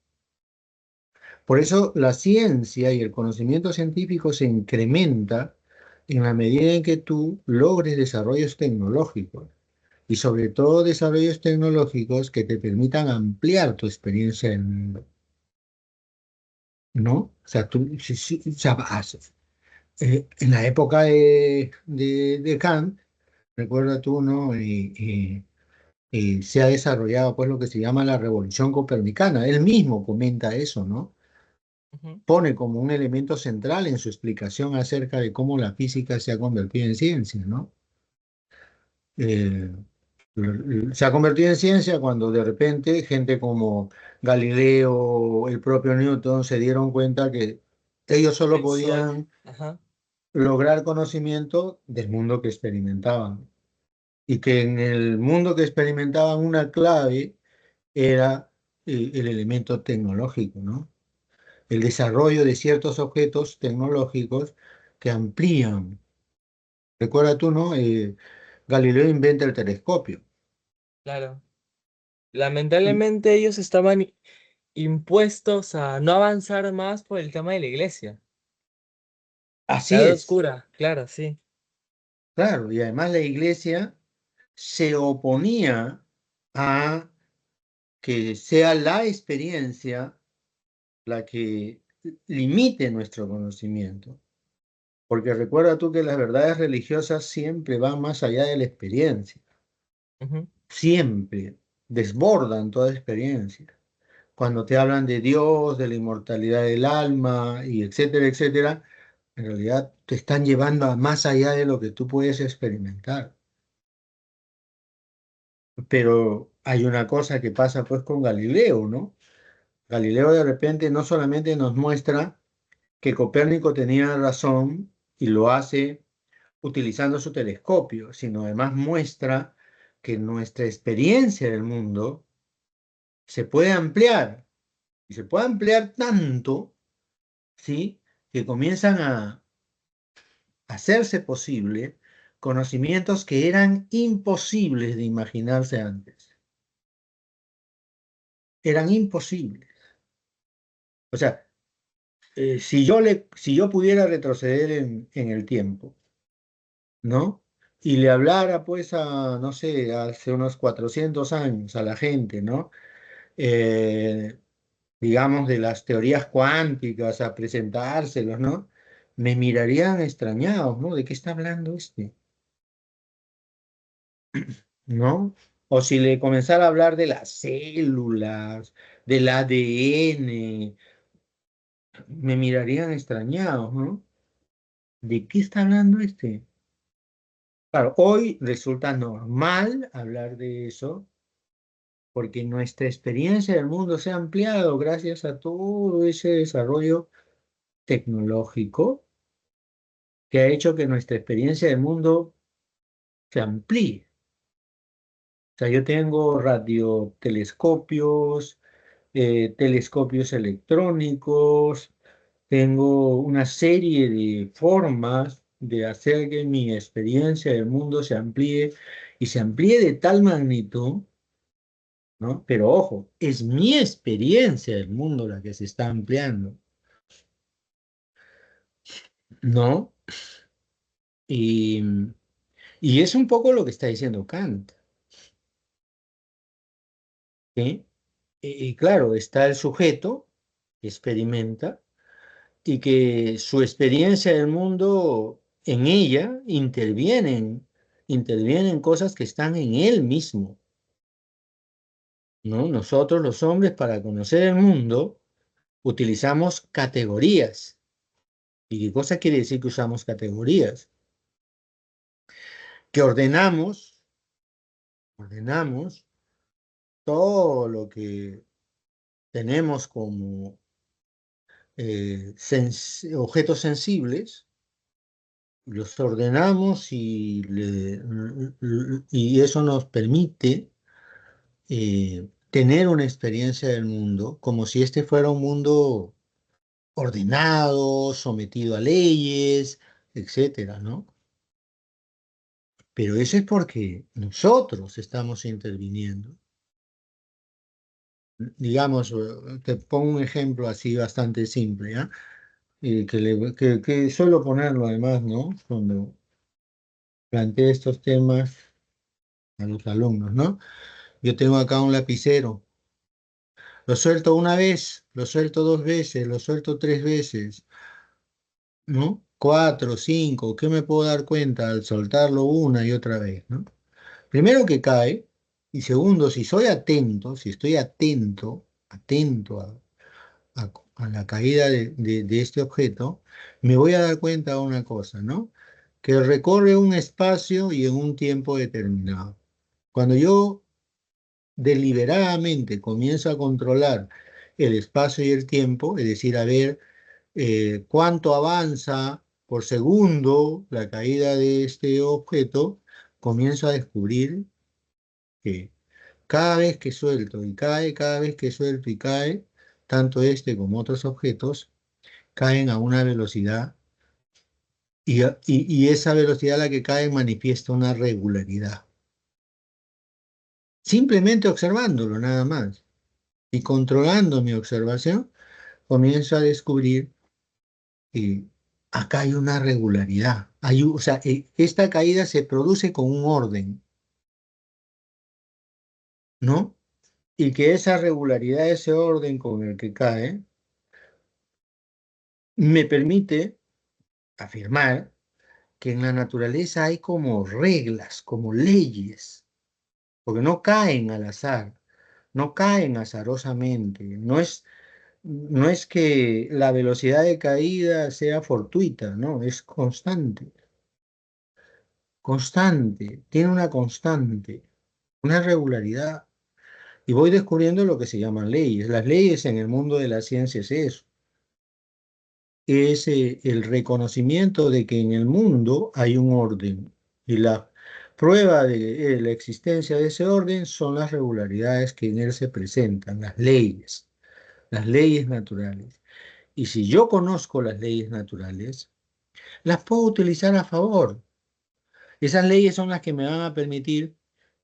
Por eso la ciencia y el conocimiento científico se incrementa en la medida en que tú logres desarrollos tecnológicos y sobre todo desarrollos tecnológicos que te permitan ampliar tu experiencia en el mundo, ¿no? O sea, o sea, en la época de Kant, recuerda tú, ¿no? Y se ha desarrollado pues lo que se llama la revolución copernicana. Él mismo comenta eso, ¿no? Ujú, Pone como un elemento central en su explicación acerca de cómo la física se ha convertido en ciencia, ¿no? Eh, Se ha convertido en ciencia cuando de repente gente como Galileo, el propio Newton, se dieron cuenta que ellos solo el sol. podían Ajá, lograr conocimiento del mundo que experimentaban y que en el mundo que experimentaban una clave era el elemento tecnológico, ¿no? El desarrollo de ciertos objetos tecnológicos que amplían. Recuerda tú, ¿no? Galileo inventa el telescopio. claro. Y Lamentablemente ellos estaban impuestos a no avanzar más por el tema de la iglesia. La así edad es, oscura, claro, sí. claro. Y además la iglesia se oponía a que sea la experiencia la que limite nuestro conocimiento. Porque recuerda tú que las verdades religiosas siempre van más allá de la experiencia, Ujú, siempre desbordan toda experiencia. Cuando te hablan de Dios, de la inmortalidad del alma y etcétera, etcétera, en realidad te están llevando a más allá de lo que tú puedes experimentar. Pero hay una cosa que pasa pues con Galileo, ¿no? Galileo de repente no solamente nos muestra que Copérnico tenía razón y lo hace utilizando su telescopio, sino además muestra que nuestra experiencia del mundo se puede ampliar y se puede ampliar tanto, ¿sí? Que comienzan a hacerse posible conocimientos que eran imposibles de imaginarse antes. Eran imposibles. O sea, si yo pudiera retroceder en el tiempo, ¿no? Y le hablara, pues, no sé, hace unos 400 años a la gente, ¿no? Eh, digamos, de las teorías cuánticas, a presentárselos, ¿no? Me mirarían extrañados, ¿no? ¿De qué está hablando este? ¿No? O si le comenzara a hablar de las células, del ADN, me mirarían extrañados, ¿no? ¿De qué está hablando este? Claro, hoy resulta normal hablar de eso porque nuestra experiencia del mundo se ha ampliado gracias a todo ese desarrollo tecnológico que ha hecho que nuestra experiencia del mundo se amplíe. O sea, yo tengo radiotelescopios, telescopios electrónicos, tengo una serie de formas de hacer que mi experiencia del mundo se amplíe y se amplíe de tal magnitud, ¿no? Pero ojo, es mi experiencia del mundo la que se está ampliando, ¿no? Y, y es un poco lo que está diciendo Kant, ¿sí? Y claro, está el sujeto que experimenta y que su experiencia del mundo en ella intervienen cosas que están en él mismo, ¿no? Nosotros los hombres para conocer el mundo utilizamos categorías. ¿Y qué cosa quiere decir que usamos categorías? Que ordenamos todo lo que tenemos como objetos sensibles, los ordenamos y eso nos permite tener una experiencia del mundo como si este fuera un mundo ordenado, sometido a leyes, etcétera, ¿no? pero eso es porque nosotros estamos interviniendo. Digamos, te pongo un ejemplo así bastante simple, ¿ya? Que suelo ponerlo además, ¿no? Cuando planteo estos temas a los alumnos, ¿no? Yo tengo acá un lapicero, lo suelto una vez, lo suelto dos veces, lo suelto tres veces, ¿no? Cuatro, cinco, ¿qué me puedo dar cuenta al soltarlo una y otra vez, ¿no? Primero que cae, y segundo, si soy atento, si estoy atento a la caída de este objeto, me voy a dar cuenta de una cosa, ¿no? Que recorre un espacio y en un tiempo determinado. Cuando yo deliberadamente comienzo a controlar el espacio y el tiempo, es decir, a ver cuánto avanza por segundo la caída de este objeto, comienzo a descubrir que cada vez que suelto y cae, cada vez que suelto y cae, tanto este como otros objetos caen a una velocidad y esa velocidad a la que caen manifiesta una regularidad. Simplemente observándolo nada más y controlando mi observación, comienzo a descubrir que acá hay una regularidad. O sea, esta caída se produce con un orden, ¿no? Y que esa regularidad, ese orden con el que cae, me permite afirmar que en la naturaleza hay como reglas, como leyes, porque no caen al azar, no caen azarosamente, no es que la velocidad de caída sea fortuita, no, es constante, constante, tiene una constante, una regularidad. Y voy descubriendo lo que se llaman leyes. Las leyes en el mundo de la ciencia es eso, es el reconocimiento de que en el mundo hay un orden. Y la prueba de la existencia de ese orden son las regularidades que en él se presentan, las leyes naturales. Y si yo conozco las leyes naturales, las puedo utilizar a favor. Esas leyes son las que me van a permitir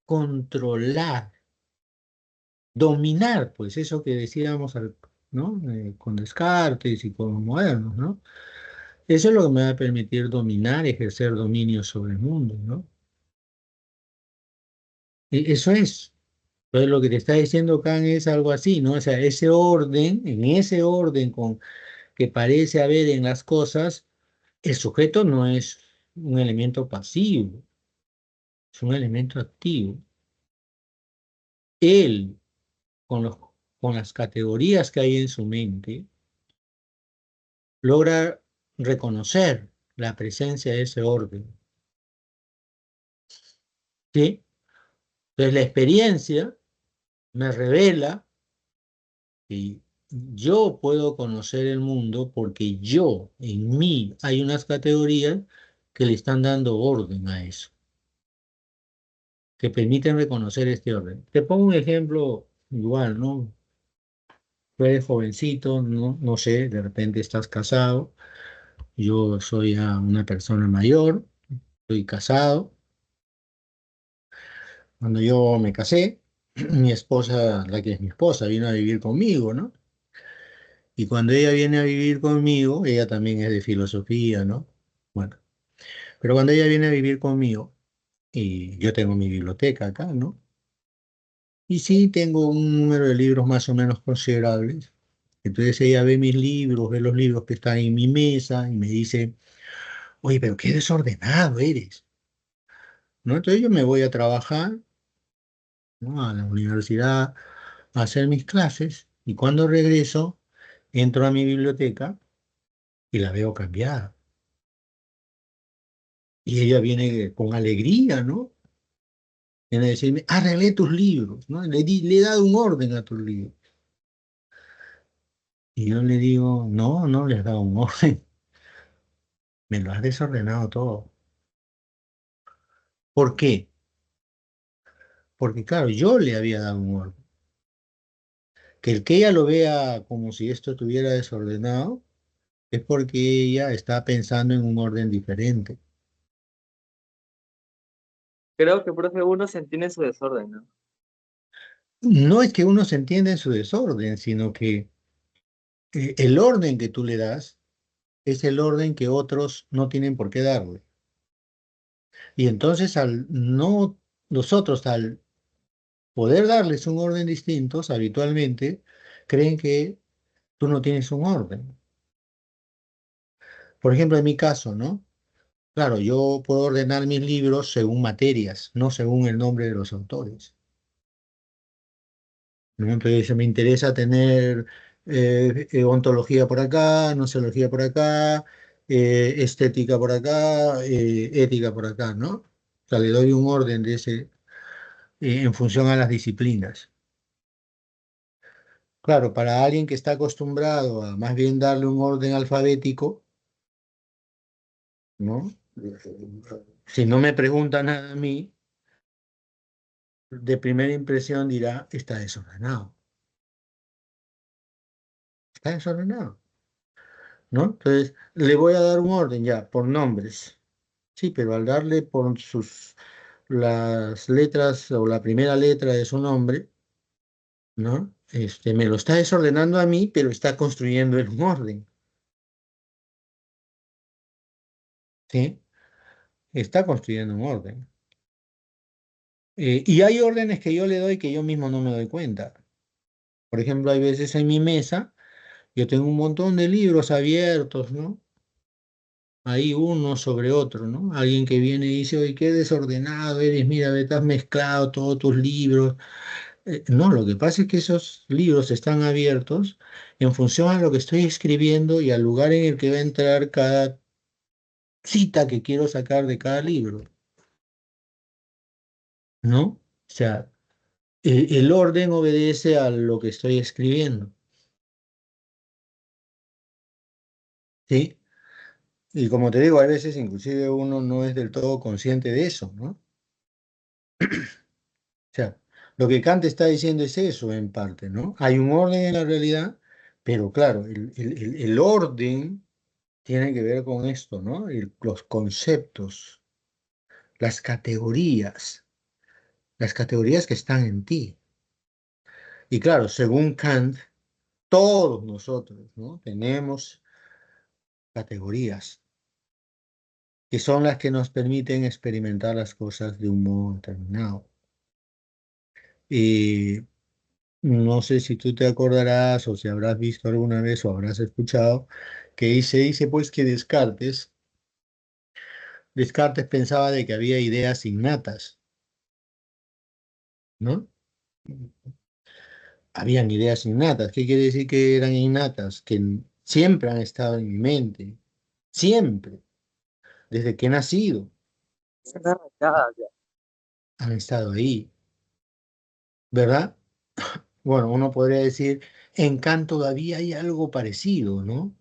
controlar, dominar, pues eso que decíamos, ¿no? Con Descartes y con los modernos, ¿no? Eso es lo que me va a permitir dominar, ejercer dominio sobre el mundo, ¿no? Eso es. Entonces lo que te está diciendo Kant es algo así, ¿no? O sea, ese orden, en ese orden con que parece haber en las cosas, el sujeto no es un elemento pasivo, es un elemento activo. Él, con con las categorías que hay en su mente, logra reconocer la presencia de ese orden, ¿sí? Entonces la experiencia me revela que yo puedo conocer el mundo porque yo, en mí, hay unas categorías que le están dando orden a eso, que permiten reconocer este orden. Te pongo un ejemplo igual, ¿no? Tú eres jovencito, ¿no? No sé, de repente estás casado, yo soy ya una persona mayor, estoy casado. Cuando yo me casé, mi esposa, la que es mi esposa, vino a vivir conmigo, ¿no? Y cuando ella viene a vivir conmigo, ella también es de filosofía, ¿no? Bueno, pero cuando ella viene a vivir conmigo, y yo tengo mi biblioteca acá, ¿no? Y sí, tengo un número de libros más o menos considerables. Entonces ella ve mis libros, ve los libros que están en mi mesa y me dice, oye, pero qué desordenado eres, ¿no? Entonces yo me voy a trabajar, ¿no? A la universidad a hacer mis clases y cuando regreso entro a mi biblioteca y la veo cambiada. Y ella viene con alegría, ¿no? Viene a decirme, arreglé tus libros, ¿no? Le he dado un orden a tus libros. Y yo le digo, no, no le has dado un orden, me lo has desordenado todo. ¿Por qué? Porque claro, yo le había dado un orden. Que el que ella lo vea como si esto estuviera desordenado es porque ella está pensando en un orden diferente. Creo que, profe, uno se entiende su desorden, ¿no? No es que uno se entienda en su desorden, sino que el orden que tú le das es el orden que otros no tienen por qué darle. Y entonces nosotros al poder darles un orden distinto, habitualmente creen que tú no tienes un orden. Por ejemplo, en mi caso, ¿no? Claro, yo puedo ordenar mis libros según materias, no según el nombre de los autores, ¿no? Entonces me interesa tener ontología por acá, nociología por acá, estética por acá, ética por acá, ¿no? O sea, le doy un orden de ese, en función a las disciplinas. Claro, para alguien que está acostumbrado a más bien darle un orden alfabético, ¿no? Si no me pregunta nada a mí, de primera impresión dirá, está desordenado, ¿no? Entonces, le voy a dar un orden ya, por nombres. Sí, pero al darle por las letras o la primera letra de su nombre, ¿no? Me lo está desordenando a mí, pero está construyendo en un orden, ¿sí? Está construyendo un orden. Y hay órdenes que yo le doy que yo mismo no me doy cuenta. Por ejemplo, hay veces en mi mesa, yo tengo un montón de libros abiertos, ¿no? Ahí uno sobre otro, ¿no? Alguien que viene y dice, oye, qué desordenado eres, mira, ve, te has mezclado todos tus libros. No, lo que pasa es que esos libros están abiertos en función a lo que estoy escribiendo y al lugar en el que va a entrar cada cita que quiero sacar de cada libro, ¿no? O sea, el orden obedece a lo que estoy escribiendo, ¿sí? Y como te digo, a veces inclusive uno no es del todo consciente de eso, ¿no? O sea, lo que Kant está diciendo es eso en parte, ¿no? Hay un orden en la realidad, pero claro, el orden tiene que ver con esto, ¿no? Los conceptos, las categorías que están en ti. Y claro, según Kant, todos nosotros, ¿no? Tenemos categorías que son las que nos permiten experimentar las cosas de un modo determinado. Y no sé si tú te acordarás o si habrás visto alguna vez o habrás escuchado que se dice pues que Descartes pensaba de que había ideas innatas, ¿no? Habían ideas innatas. ¿Qué quiere decir que eran innatas? Que siempre han estado en mi mente, siempre, desde que he nacido, Ah, ya. han estado ahí, ¿verdad? Bueno, uno podría decir, en Kant todavía hay algo parecido, ¿no? O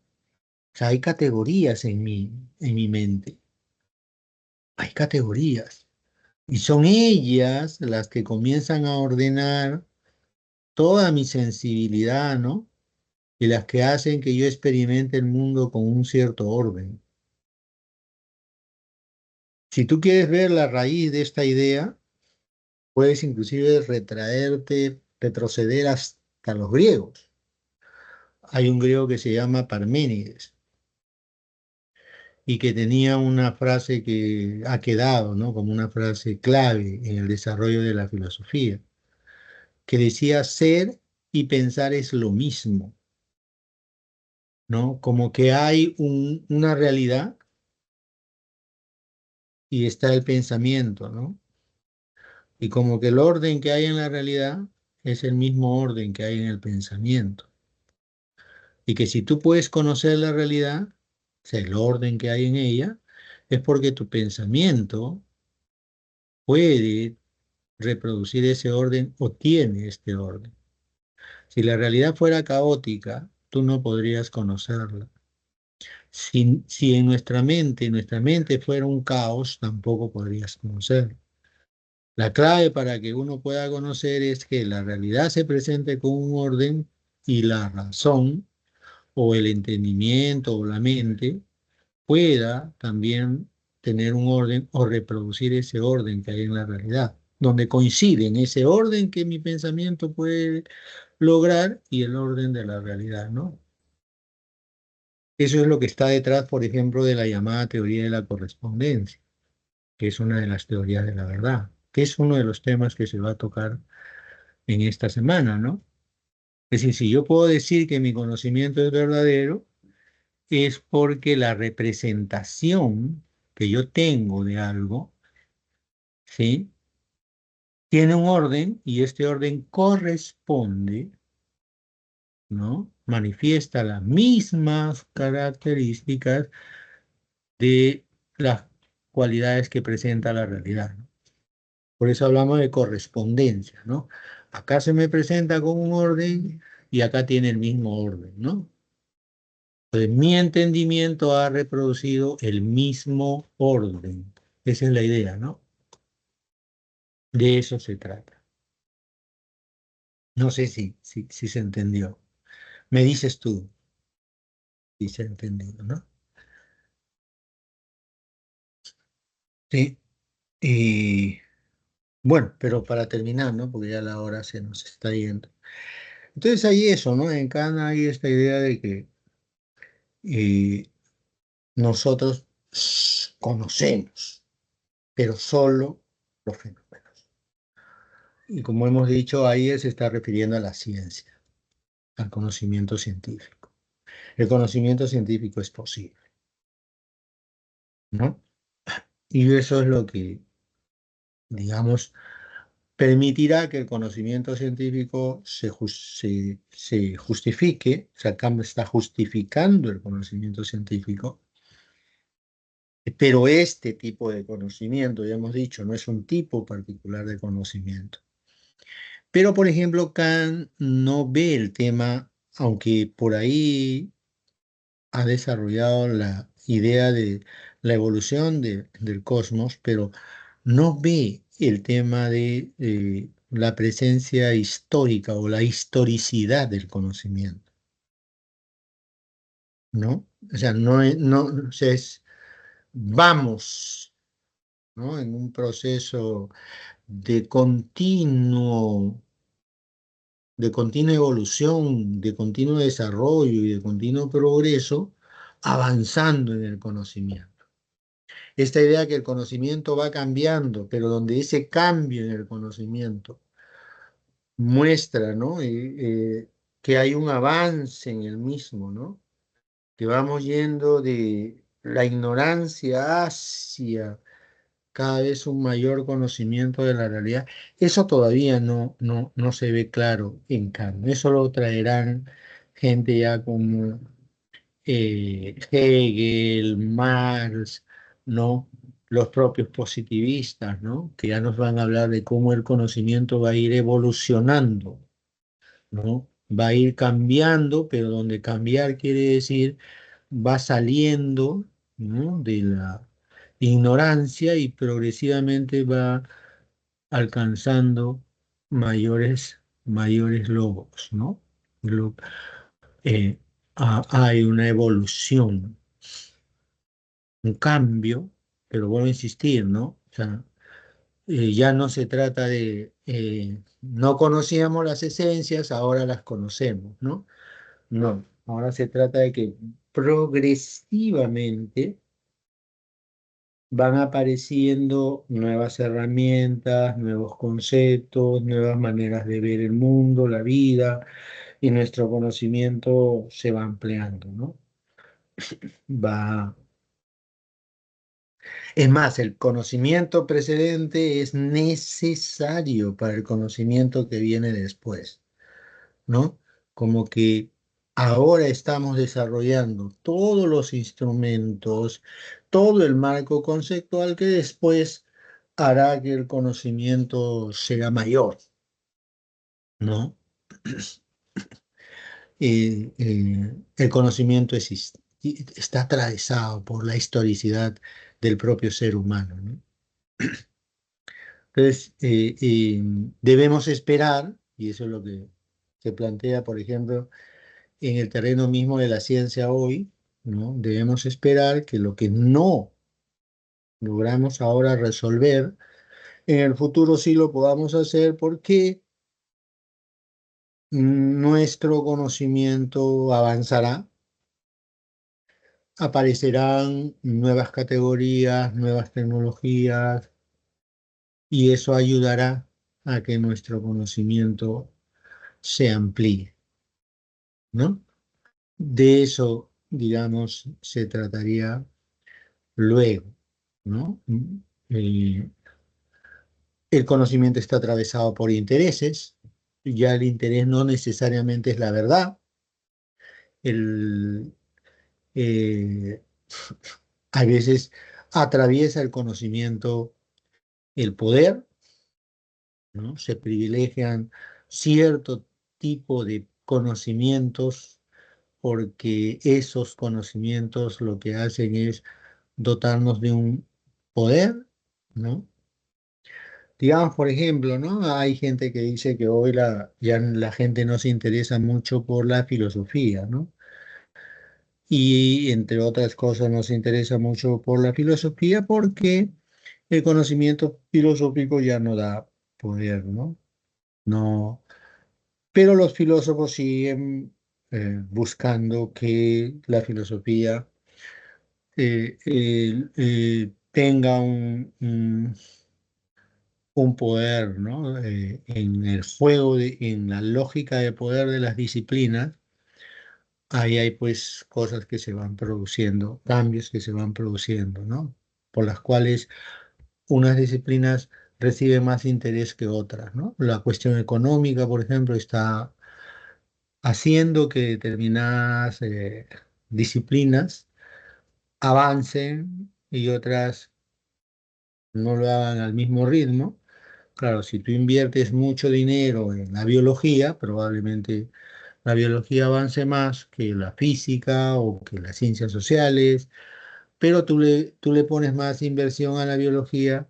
sea, hay categorías en mi mente, hay categorías. Y son ellas las que comienzan a ordenar toda mi sensibilidad, ¿no? Y las que hacen que yo experimente el mundo con un cierto orden. Si tú quieres ver la raíz de esta idea, puedes inclusive retroceder hasta los griegos. Hay un griego que se llama Parménides y que tenía una frase que ha quedado, ¿no? Como una frase clave en el desarrollo de la filosofía, que decía ser y pensar es lo mismo, ¿no? Como que hay una realidad y está el pensamiento, ¿no? Y como que el orden que hay en la realidad es el mismo orden que hay en el pensamiento. Y que si tú puedes conocer la realidad, o sea, el orden que hay en ella, es porque tu pensamiento puede reproducir ese orden o tiene este orden. Si la realidad fuera caótica, tú no podrías conocerla. Si en nuestra mente fuera un caos, tampoco podrías conocerla. La clave para que uno pueda conocer es que la realidad se presente con un orden y la razón o el entendimiento o la mente pueda también tener un orden o reproducir ese orden que hay en la realidad, donde coinciden ese orden que mi pensamiento puede lograr y el orden de la realidad, ¿no? Eso es lo que está detrás, por ejemplo, de la llamada teoría de la correspondencia, que es una de las teorías de la verdad, que es uno de los temas que se va a tocar en esta semana, ¿no? Es decir, si yo puedo decir que mi conocimiento es verdadero, es porque la representación que yo tengo de algo, ¿sí? Tiene un orden y este orden corresponde, ¿no? Manifiesta las mismas características de las cualidades que presenta la realidad, ¿no? Por eso hablamos de correspondencia, ¿no? Acá se me presenta con un orden y acá tiene el mismo orden, ¿no? Entonces, mi entendimiento ha reproducido el mismo orden. Esa es la idea, ¿no? De eso se trata. No sé si se entendió. Me dices tú si se ha entendido, ¿no? Sí. Y bueno, pero para terminar, ¿no? Porque ya la hora se nos está yendo. Entonces hay eso, ¿no? En Cana hay esta idea de que eh, nosotros conocemos, pero solo los fenómenos. Y como hemos dicho, ahí él se está refiriendo a la ciencia, al conocimiento científico. El conocimiento científico es posible, ¿no? Y eso es lo que, digamos, permitirá que el conocimiento científico se justifique, o sea, Kant está justificando el conocimiento científico, pero este tipo de conocimiento, ya hemos dicho, no es un tipo particular de conocimiento. Pero, por ejemplo, Kant no ve el tema, aunque por ahí ha desarrollado la idea de la evolución del cosmos, pero no ve el tema de la presencia histórica o la historicidad del conocimiento, ¿no? O sea, o sea, vamos, ¿no? En un proceso de de continua evolución, de continuo desarrollo y de continuo progreso, avanzando en el conocimiento. Esta idea que el conocimiento va cambiando, pero donde ese cambio en el conocimiento muestra, ¿no? Que hay un avance en el mismo, ¿no? Que vamos yendo de la ignorancia hacia cada vez un mayor conocimiento de la realidad. Eso todavía no se ve claro en Kant. Eso lo traerán gente ya como Hegel, Marx, ¿no? Los propios positivistas, ¿no? Que ya nos van a hablar de cómo el conocimiento va a ir evolucionando, ¿no? Va a ir cambiando, pero donde cambiar quiere decir va saliendo, ¿no? De la ignorancia y progresivamente va alcanzando mayores logros, ¿no? Lo- eh, hay una evolución, un cambio, pero vuelvo a insistir, ¿no? O sea, ya no se trata de, no conocíamos las esencias, ahora las conocemos, ¿no? No, ahora se trata de que progresivamente van apareciendo nuevas herramientas, nuevos conceptos, nuevas maneras de ver el mundo, la vida, y nuestro conocimiento se va ampliando, ¿no? Va. Es más, el conocimiento precedente es necesario para el conocimiento que viene después, ¿no? Como que ahora estamos desarrollando todos los instrumentos, todo el marco conceptual que después hará que el conocimiento sea mayor, ¿no? El conocimiento está atravesado por la historicidad del propio ser humano, ¿no? Entonces, debemos esperar, y eso es lo que se plantea, por ejemplo, en el terreno mismo de la ciencia hoy, ¿no? Debemos esperar que lo que no logramos ahora resolver, en el futuro sí lo podamos hacer porque nuestro conocimiento avanzará, aparecerán nuevas categorías, nuevas tecnologías, y eso ayudará a que nuestro conocimiento se amplíe, ¿no? De eso, digamos, se trataría luego, ¿no? Eh, el conocimiento está atravesado por intereses, ya el interés no necesariamente es la verdad, el, eh, a veces atraviesa el conocimiento el poder, ¿no? Se privilegian cierto tipo de conocimientos porque esos conocimientos lo que hacen es dotarnos de un poder, ¿no? Digamos, por ejemplo, ¿no? Hay gente que dice que hoy ya la gente no se interesa mucho por la filosofía, ¿no? Y entre otras cosas no se interesa mucho por la filosofía porque el conocimiento filosófico ya no da poder, ¿no? No, pero los filósofos siguen buscando que la filosofía tenga un poder, ¿no? En el juego, en la lógica de poder de las disciplinas, ahí hay pues cosas que se van produciendo, cambios que se van produciendo, ¿no? Por las cuales unas disciplinas reciben más interés que otras, ¿no? La cuestión económica, por ejemplo, está haciendo que determinadas disciplinas avancen y otras no lo hagan al mismo ritmo. Claro, si tú inviertes mucho dinero en la biología, probablemente la biología avance más que la física o que las ciencias sociales, pero tú le pones más inversión a la biología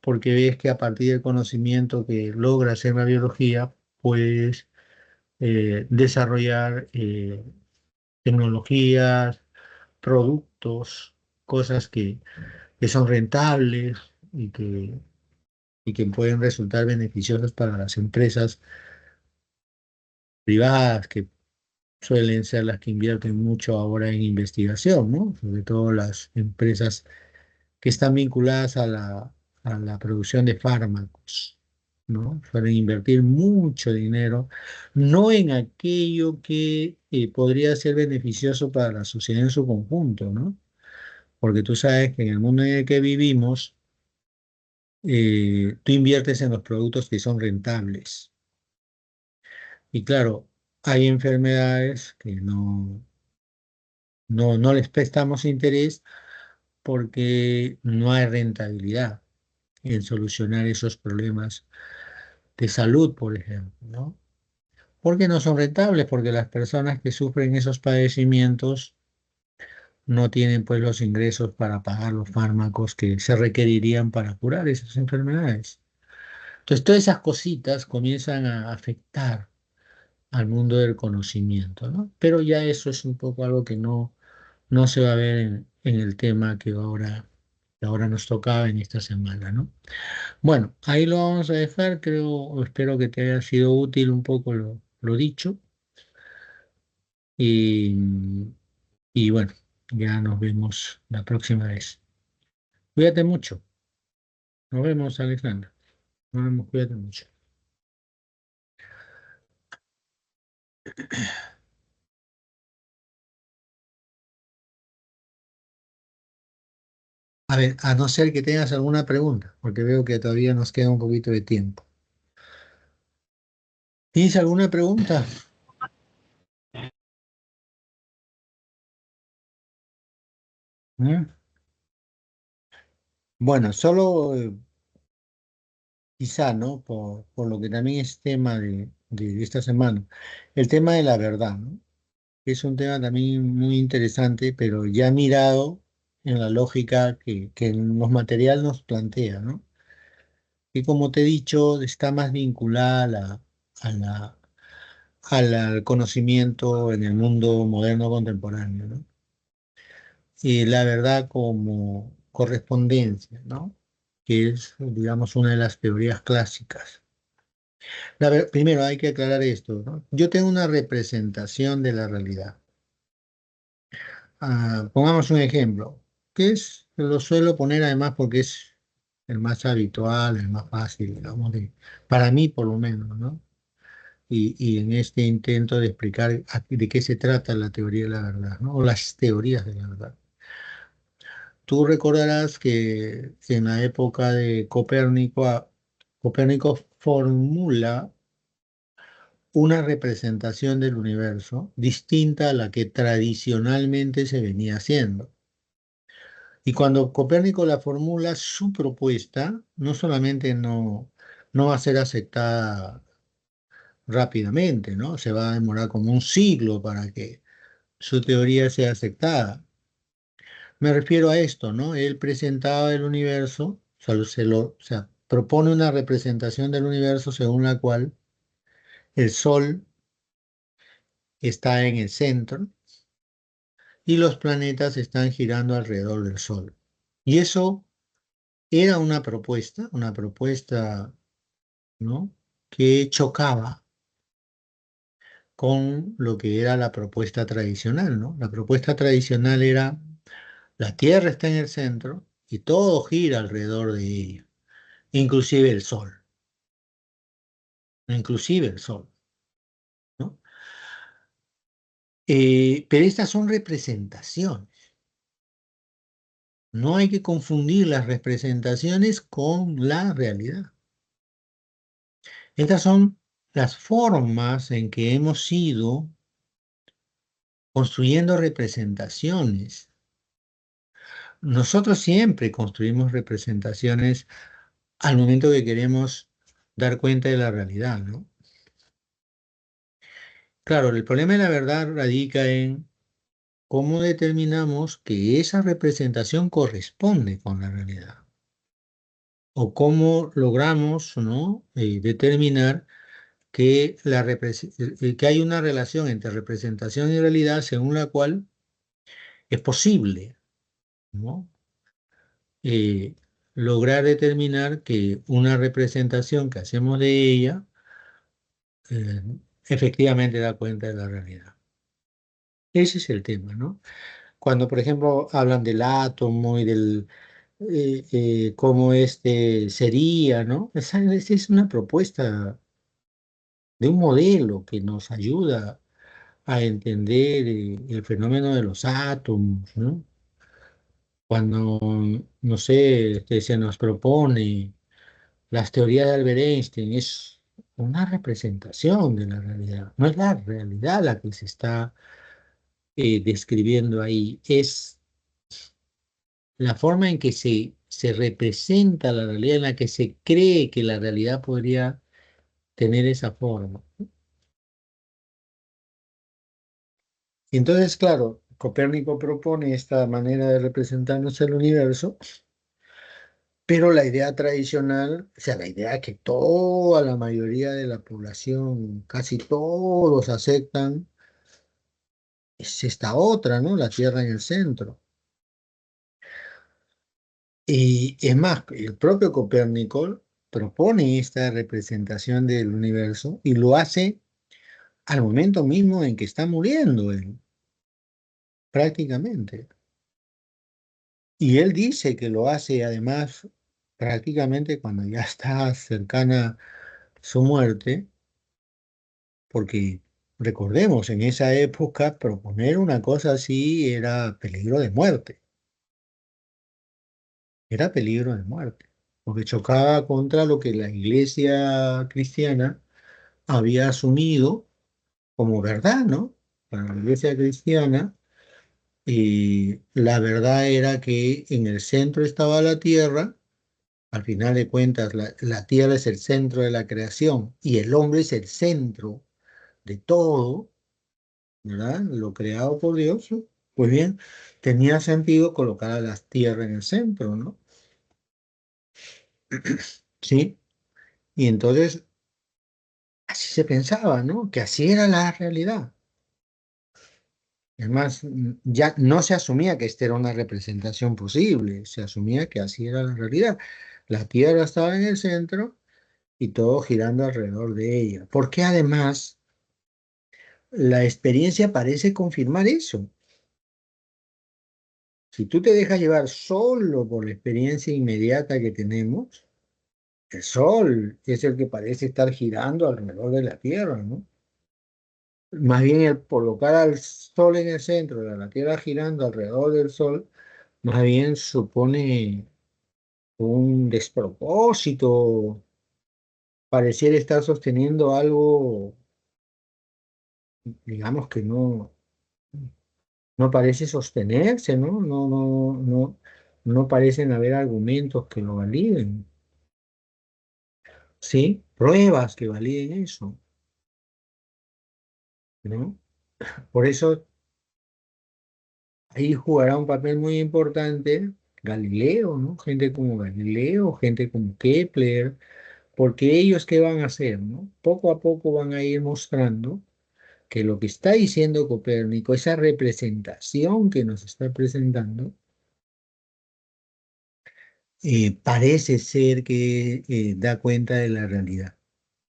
porque ves que a partir del conocimiento que logras en la biología, puedes desarrollar tecnologías, productos, cosas que son rentables y que pueden resultar beneficiosas para las empresas privadas, que suelen ser las que invierten mucho ahora en investigación, ¿no? Sobre todo las empresas que están vinculadas a la producción de fármacos, ¿no? Suelen invertir mucho dinero, no en aquello que podría ser beneficioso para la sociedad en su conjunto, ¿no? Porque tú sabes que en el mundo en el que vivimos, tú inviertes en los productos que son rentables. Y claro, hay enfermedades que no les prestamos interés porque no hay rentabilidad en solucionar esos problemas de salud, por ejemplo, ¿no? ¿Por qué no son rentables? Porque las personas que sufren esos padecimientos no tienen pues los ingresos para pagar los fármacos que se requerirían para curar esas enfermedades. Entonces, todas esas cositas comienzan a afectar al mundo del conocimiento, ¿no? Pero ya eso es un poco algo que no se va a ver en el tema que ahora nos tocaba en esta semana, ¿no? Bueno, ahí lo vamos a dejar, creo, o espero que te haya sido útil un poco lo dicho y, y bueno, ya nos vemos la próxima vez. Cuídate mucho. Nos vemos, Alexandra. Nos vemos, cuídate mucho. A ver, a no ser que tengas alguna pregunta, porque veo que todavía nos queda un poquito de tiempo. ¿Tienes alguna pregunta? ¿Mm? Bueno, solo quizá, ¿no? Por lo que también es tema de esta semana, el tema de la verdad, ¿no? Es un tema también muy interesante, pero ya mirado en la lógica que en los materiales nos plantea, ¿no? Que como te he dicho, está más vinculada a la, al conocimiento en el mundo moderno contemporáneo, ¿no? Y la verdad como correspondencia, ¿no? Que es, digamos, una de las teorías clásicas. Primero hay que aclarar esto, ¿no? Yo tengo una representación de la realidad. Pongamos un ejemplo, que es, lo suelo poner además porque es el más habitual, el más fácil, digamos, para mí por lo menos, ¿no? Y en este intento de explicar de qué se trata la teoría de la verdad, ¿no? O las teorías de la verdad. Tú recordarás que en la época de Copérnico, Copérnico formula una representación del universo distinta a la que tradicionalmente se venía haciendo. Y cuando Copérnico la formula, su propuesta no solamente no va a ser aceptada rápidamente, ¿no? Se va a demorar como un siglo para que su teoría sea aceptada. Me refiero a esto, ¿no? Él presentaba el universo, o sea, propone una representación del universo según la cual el Sol está en el centro y los planetas están girando alrededor del Sol. Y eso era una propuesta, ¿no? Que chocaba con lo que era la propuesta tradicional, ¿no? La propuesta tradicional era la Tierra está en el centro y todo gira alrededor de ella, inclusive el Sol, inclusive el Sol, ¿no? Pero estas son representaciones. No hay que confundir las representaciones con la realidad. Estas son las formas en que hemos ido construyendo representaciones. Nosotros siempre construimos representaciones al momento que queremos dar cuenta de la realidad, ¿no? Claro, el problema de la verdad radica en cómo determinamos que esa representación corresponde con la realidad. O cómo logramos, ¿no? Determinar que, que hay una relación entre representación y realidad según la cual es posible, ¿no? eh, lograr determinar que una representación que hacemos de ella eh, efectivamente da cuenta de la realidad. Ese es el tema, ¿no? Cuando, por ejemplo, hablan del átomo y del cómo este sería, ¿no? Esa es una propuesta de un modelo que nos ayuda a entender el fenómeno de los átomos, ¿no? Cuando, no sé, se nos propone las teorías de Albert Einstein, es una representación de la realidad, no es la realidad la que se está describiendo ahí, es la forma en que se representa la realidad, en la que se cree que la realidad podría tener esa forma. Y entonces, claro, Copérnico propone esta manera de representarnos el universo, pero la idea tradicional, o sea, la idea que toda la mayoría de la población, casi todos aceptan, es esta otra, ¿no? La Tierra en el centro. Y es más, el propio Copérnico propone esta representación del universo y lo hace al momento mismo en que está muriendo él, prácticamente. Y él dice que lo hace además prácticamente cuando ya está cercana su muerte, porque recordemos, en esa época proponer una cosa así era peligro de muerte, era peligro de muerte, porque chocaba contra lo que la iglesia cristiana había asumido como verdad, ¿no? Para la iglesia cristiana, la verdad era que en el centro estaba la tierra. Al final de cuentas, la tierra es el centro de la creación y el hombre es el centro de todo, ¿verdad? Lo creado por Dios. Pues bien, tenía sentido colocar a la tierra en el centro, ¿no? Sí. Y entonces, así se pensaba, ¿no? Que así era la realidad. Además, ya no se asumía que esta era una representación posible, se asumía que así era la realidad. La Tierra estaba en el centro y todo girando alrededor de ella. Porque además la experiencia parece confirmar eso. Si tú te dejas llevar solo por la experiencia inmediata que tenemos, el Sol es el que parece estar girando alrededor de la Tierra, ¿no? Más bien el colocar al Sol en el centro, de la Tierra girando alrededor del Sol, más bien supone un despropósito, pareciera estar sosteniendo algo, digamos que no parece sostenerse, ¿no? No parecen haber argumentos que lo validen, ¿sí? Pruebas que validen eso, ¿no? Por eso ahí jugará un papel muy importante Galileo, ¿no? Gente como Galileo, gente como Kepler, porque ellos ¿qué van a hacer, no? Poco a poco van a ir mostrando que lo que está diciendo Copérnico, esa representación que nos está presentando, parece ser que da cuenta de la realidad.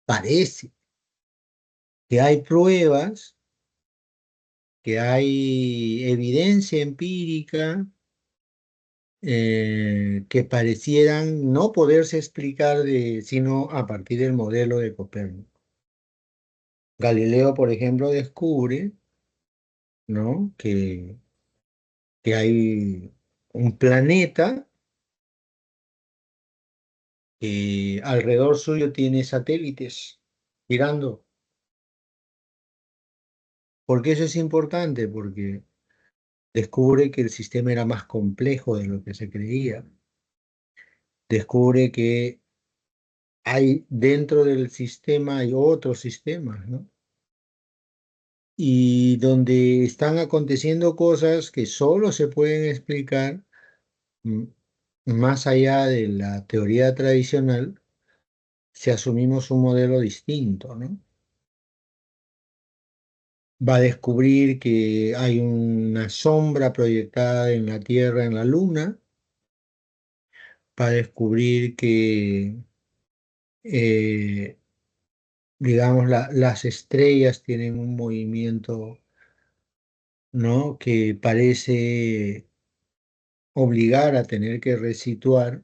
Parece que hay pruebas, que hay evidencia empírica que parecieran no poderse explicar sino a partir del modelo de Copérnico. Galileo, por ejemplo, descubre, ¿no? que hay un planeta que alrededor suyo tiene satélites girando. ¿Por qué eso es importante? Porque descubre que el sistema era más complejo de lo que se creía. Descubre que hay dentro del sistema hay otros sistemas, ¿no? Y donde están aconteciendo cosas que solo se pueden explicar mm, más allá de la teoría tradicional si asumimos un modelo distinto, ¿no? Va a descubrir que hay una sombra proyectada en la Tierra, en la Luna, va a descubrir que, eh, digamos, las estrellas tienen un movimiento, ¿no? que parece obligar a tener que resituar,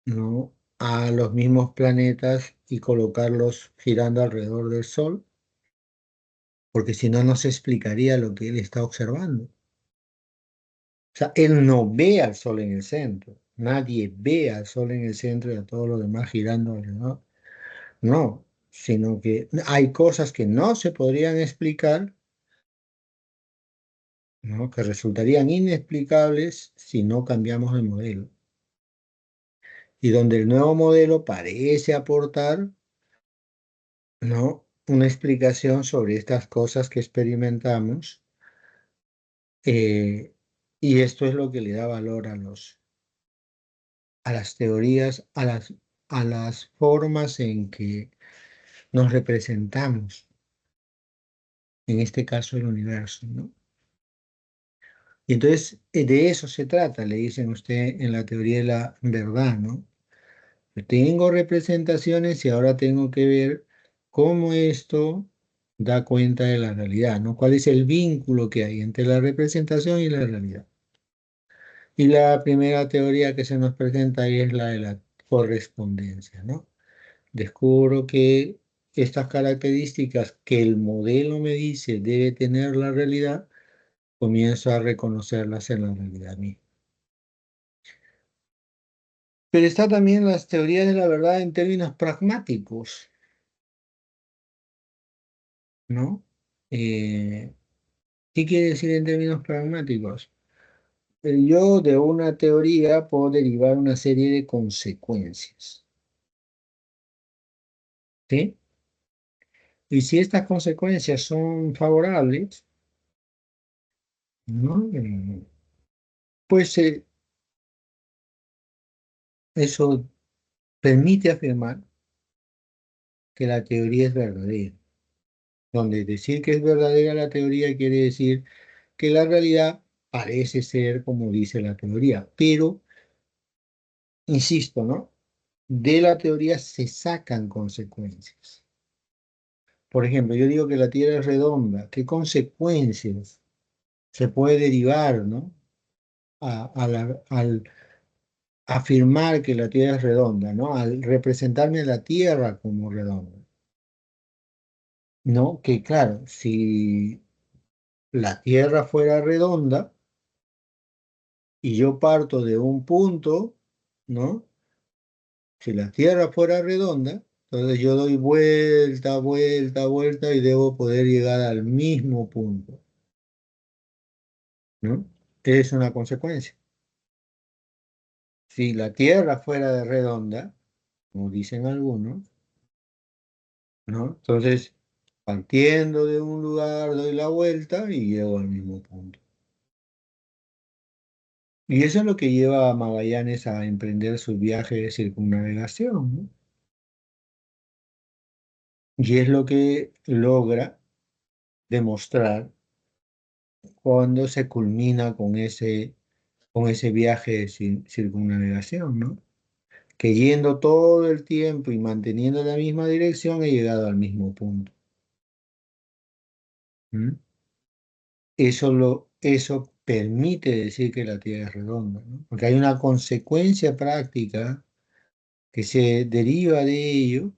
¿no? a los mismos planetas y colocarlos girando alrededor del Sol, porque si no, no se explicaría lo que él está observando. O sea, él no ve al Sol en el centro. Nadie ve al Sol en el centro y a todos los demás girando alrededor. No, sino que hay cosas que no se podrían explicar, ¿no? que resultarían inexplicables si no cambiamos el modelo. Y donde el nuevo modelo parece aportar, ¿no? una explicación sobre estas cosas que experimentamos, eh, y esto es lo que le da valor a las teorías, a las formas en que nos representamos, en este caso el universo, ¿no? Y entonces de eso se trata, le dicen usted en la teoría de la verdad, ¿no? Yo tengo representaciones y ahora tengo que ver cómo esto da cuenta de la realidad, ¿no? ¿Cuál es el vínculo que hay entre la representación y la realidad? Y la primera teoría que se nos presenta ahí es la de la correspondencia, ¿no? Descubro que estas características que el modelo me dice debe tener la realidad, comienzo a reconocerlas en la realidad misma. Pero está también las teorías de la verdad en términos pragmáticos, ¿no? Eh, ¿Qué quiere decir en términos pragmáticos? Yo de una teoría puedo derivar una serie de consecuencias, ¿sí? Y si estas consecuencias son favorables, ¿no? Pues eso permite afirmar que la teoría es verdadera. donde decir que es verdadera la teoría quiere decir que la realidad parece ser como dice la teoría, pero, insisto, ¿no? De la teoría se sacan consecuencias. Por ejemplo, yo digo que la Tierra es redonda, ¿qué consecuencias se puede derivar, ¿no? Al afirmar que la Tierra es redonda, ¿no? Al representarme la Tierra como redonda, ¿no? Que claro, si la Tierra fuera redonda y yo parto de un punto, ¿no? Si la Tierra fuera redonda, entonces yo doy vuelta, vuelta, vuelta y debo poder llegar al mismo punto, ¿no? Es una consecuencia. Si la Tierra fuera de redonda, como dicen algunos, ¿no? Entonces, partiendo de un lugar, doy la vuelta y llego al mismo punto. Y eso es lo que lleva a Magallanes a emprender su viaje de circunnavegación, ¿no? Y es lo que logra demostrar cuando se culmina con ese viaje de circunnavegación, ¿no? Que yendo todo el tiempo y manteniendo la misma dirección he llegado al mismo punto. ¿Mm? Eso permite decir que la Tierra es redonda, ¿no? Porque hay una consecuencia práctica que se deriva de ello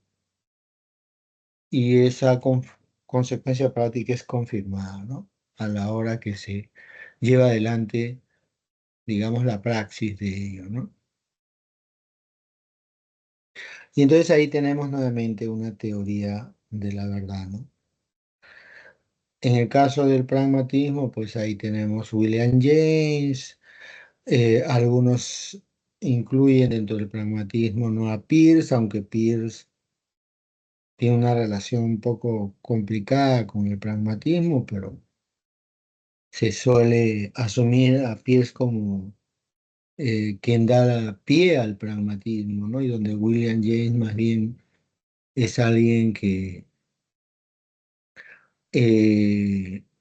y esa consecuencia práctica es confirmada, ¿no? A la hora que se lleva adelante, digamos, la praxis de ello, ¿no? Y entonces ahí tenemos nuevamente una teoría de la verdad, ¿no? En el caso del pragmatismo, pues ahí tenemos William James, algunos incluyen dentro del pragmatismo no a Peirce, aunque Peirce tiene una relación un poco complicada con el pragmatismo, pero se suele asumir a Peirce como quien da pie al pragmatismo, ¿no? Y donde William James más bien es alguien que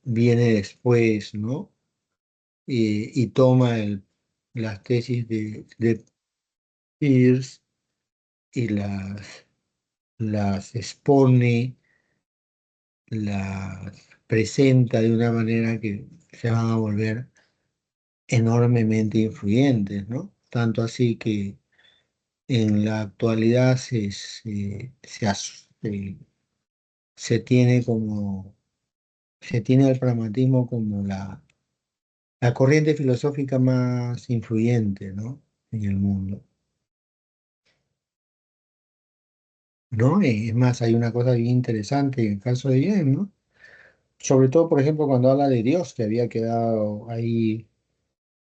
viene después, ¿no? Y toma las tesis de Peirce y las expone, las presenta de una manera que se van a volver enormemente influyentes, ¿no? Tanto así que en la actualidad se tiene se tiene al pragmatismo como la corriente filosófica más influyente, ¿no? En el mundo, ¿no? Es más, hay una cosa bien interesante en el caso de James, ¿no? Sobre todo, por ejemplo, cuando habla de Dios, que había quedado ahí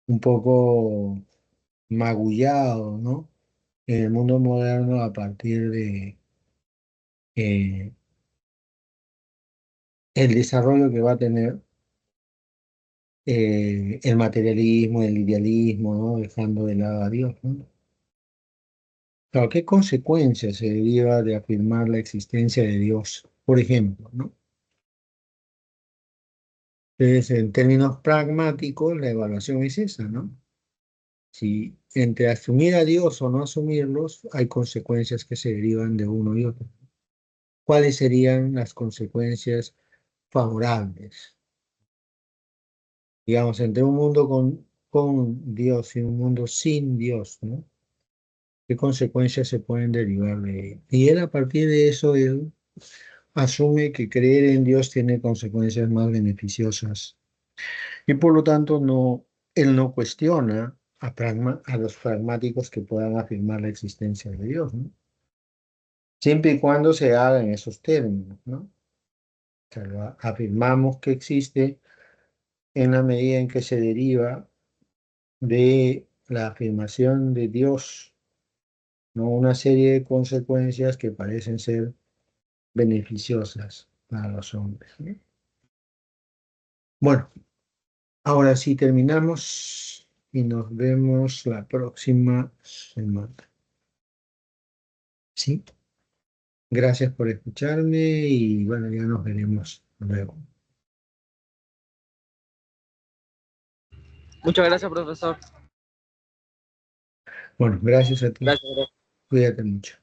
un poco magullado, ¿no? En el mundo moderno a partir de eh, el desarrollo que va a tener el materialismo, el idealismo, ¿no? Dejando de lado a Dios, ¿no? Claro, ¿qué consecuencias se deriva de afirmar la existencia de Dios, por ejemplo, ¿no? Entonces, en términos pragmáticos, la evaluación es esa, ¿no? Si entre asumir a Dios o no asumirlos, hay consecuencias que se derivan de uno y otro. ¿Cuáles serían las consecuencias favorables? Digamos, entre un mundo con Dios y un mundo sin Dios, ¿no? ¿Qué consecuencias se pueden derivar de él? Y él, a partir de eso, él asume que creer en Dios tiene consecuencias más beneficiosas. Y por lo tanto, él no cuestiona a los pragmáticos que puedan afirmar la existencia de Dios, ¿no? Siempre y cuando se haga en esos términos, ¿no? O sea, afirmamos que existe en la medida en que se deriva de la afirmación de Dios, ¿no? Una serie de consecuencias que parecen ser beneficiosas para los hombres, ¿no? Bueno, ahora sí terminamos y nos vemos la próxima semana. ¿Sí? Gracias por escucharme y bueno, ya nos veremos luego. Muchas gracias, profesor. Bueno, gracias a ti. Gracias. Cuídate mucho.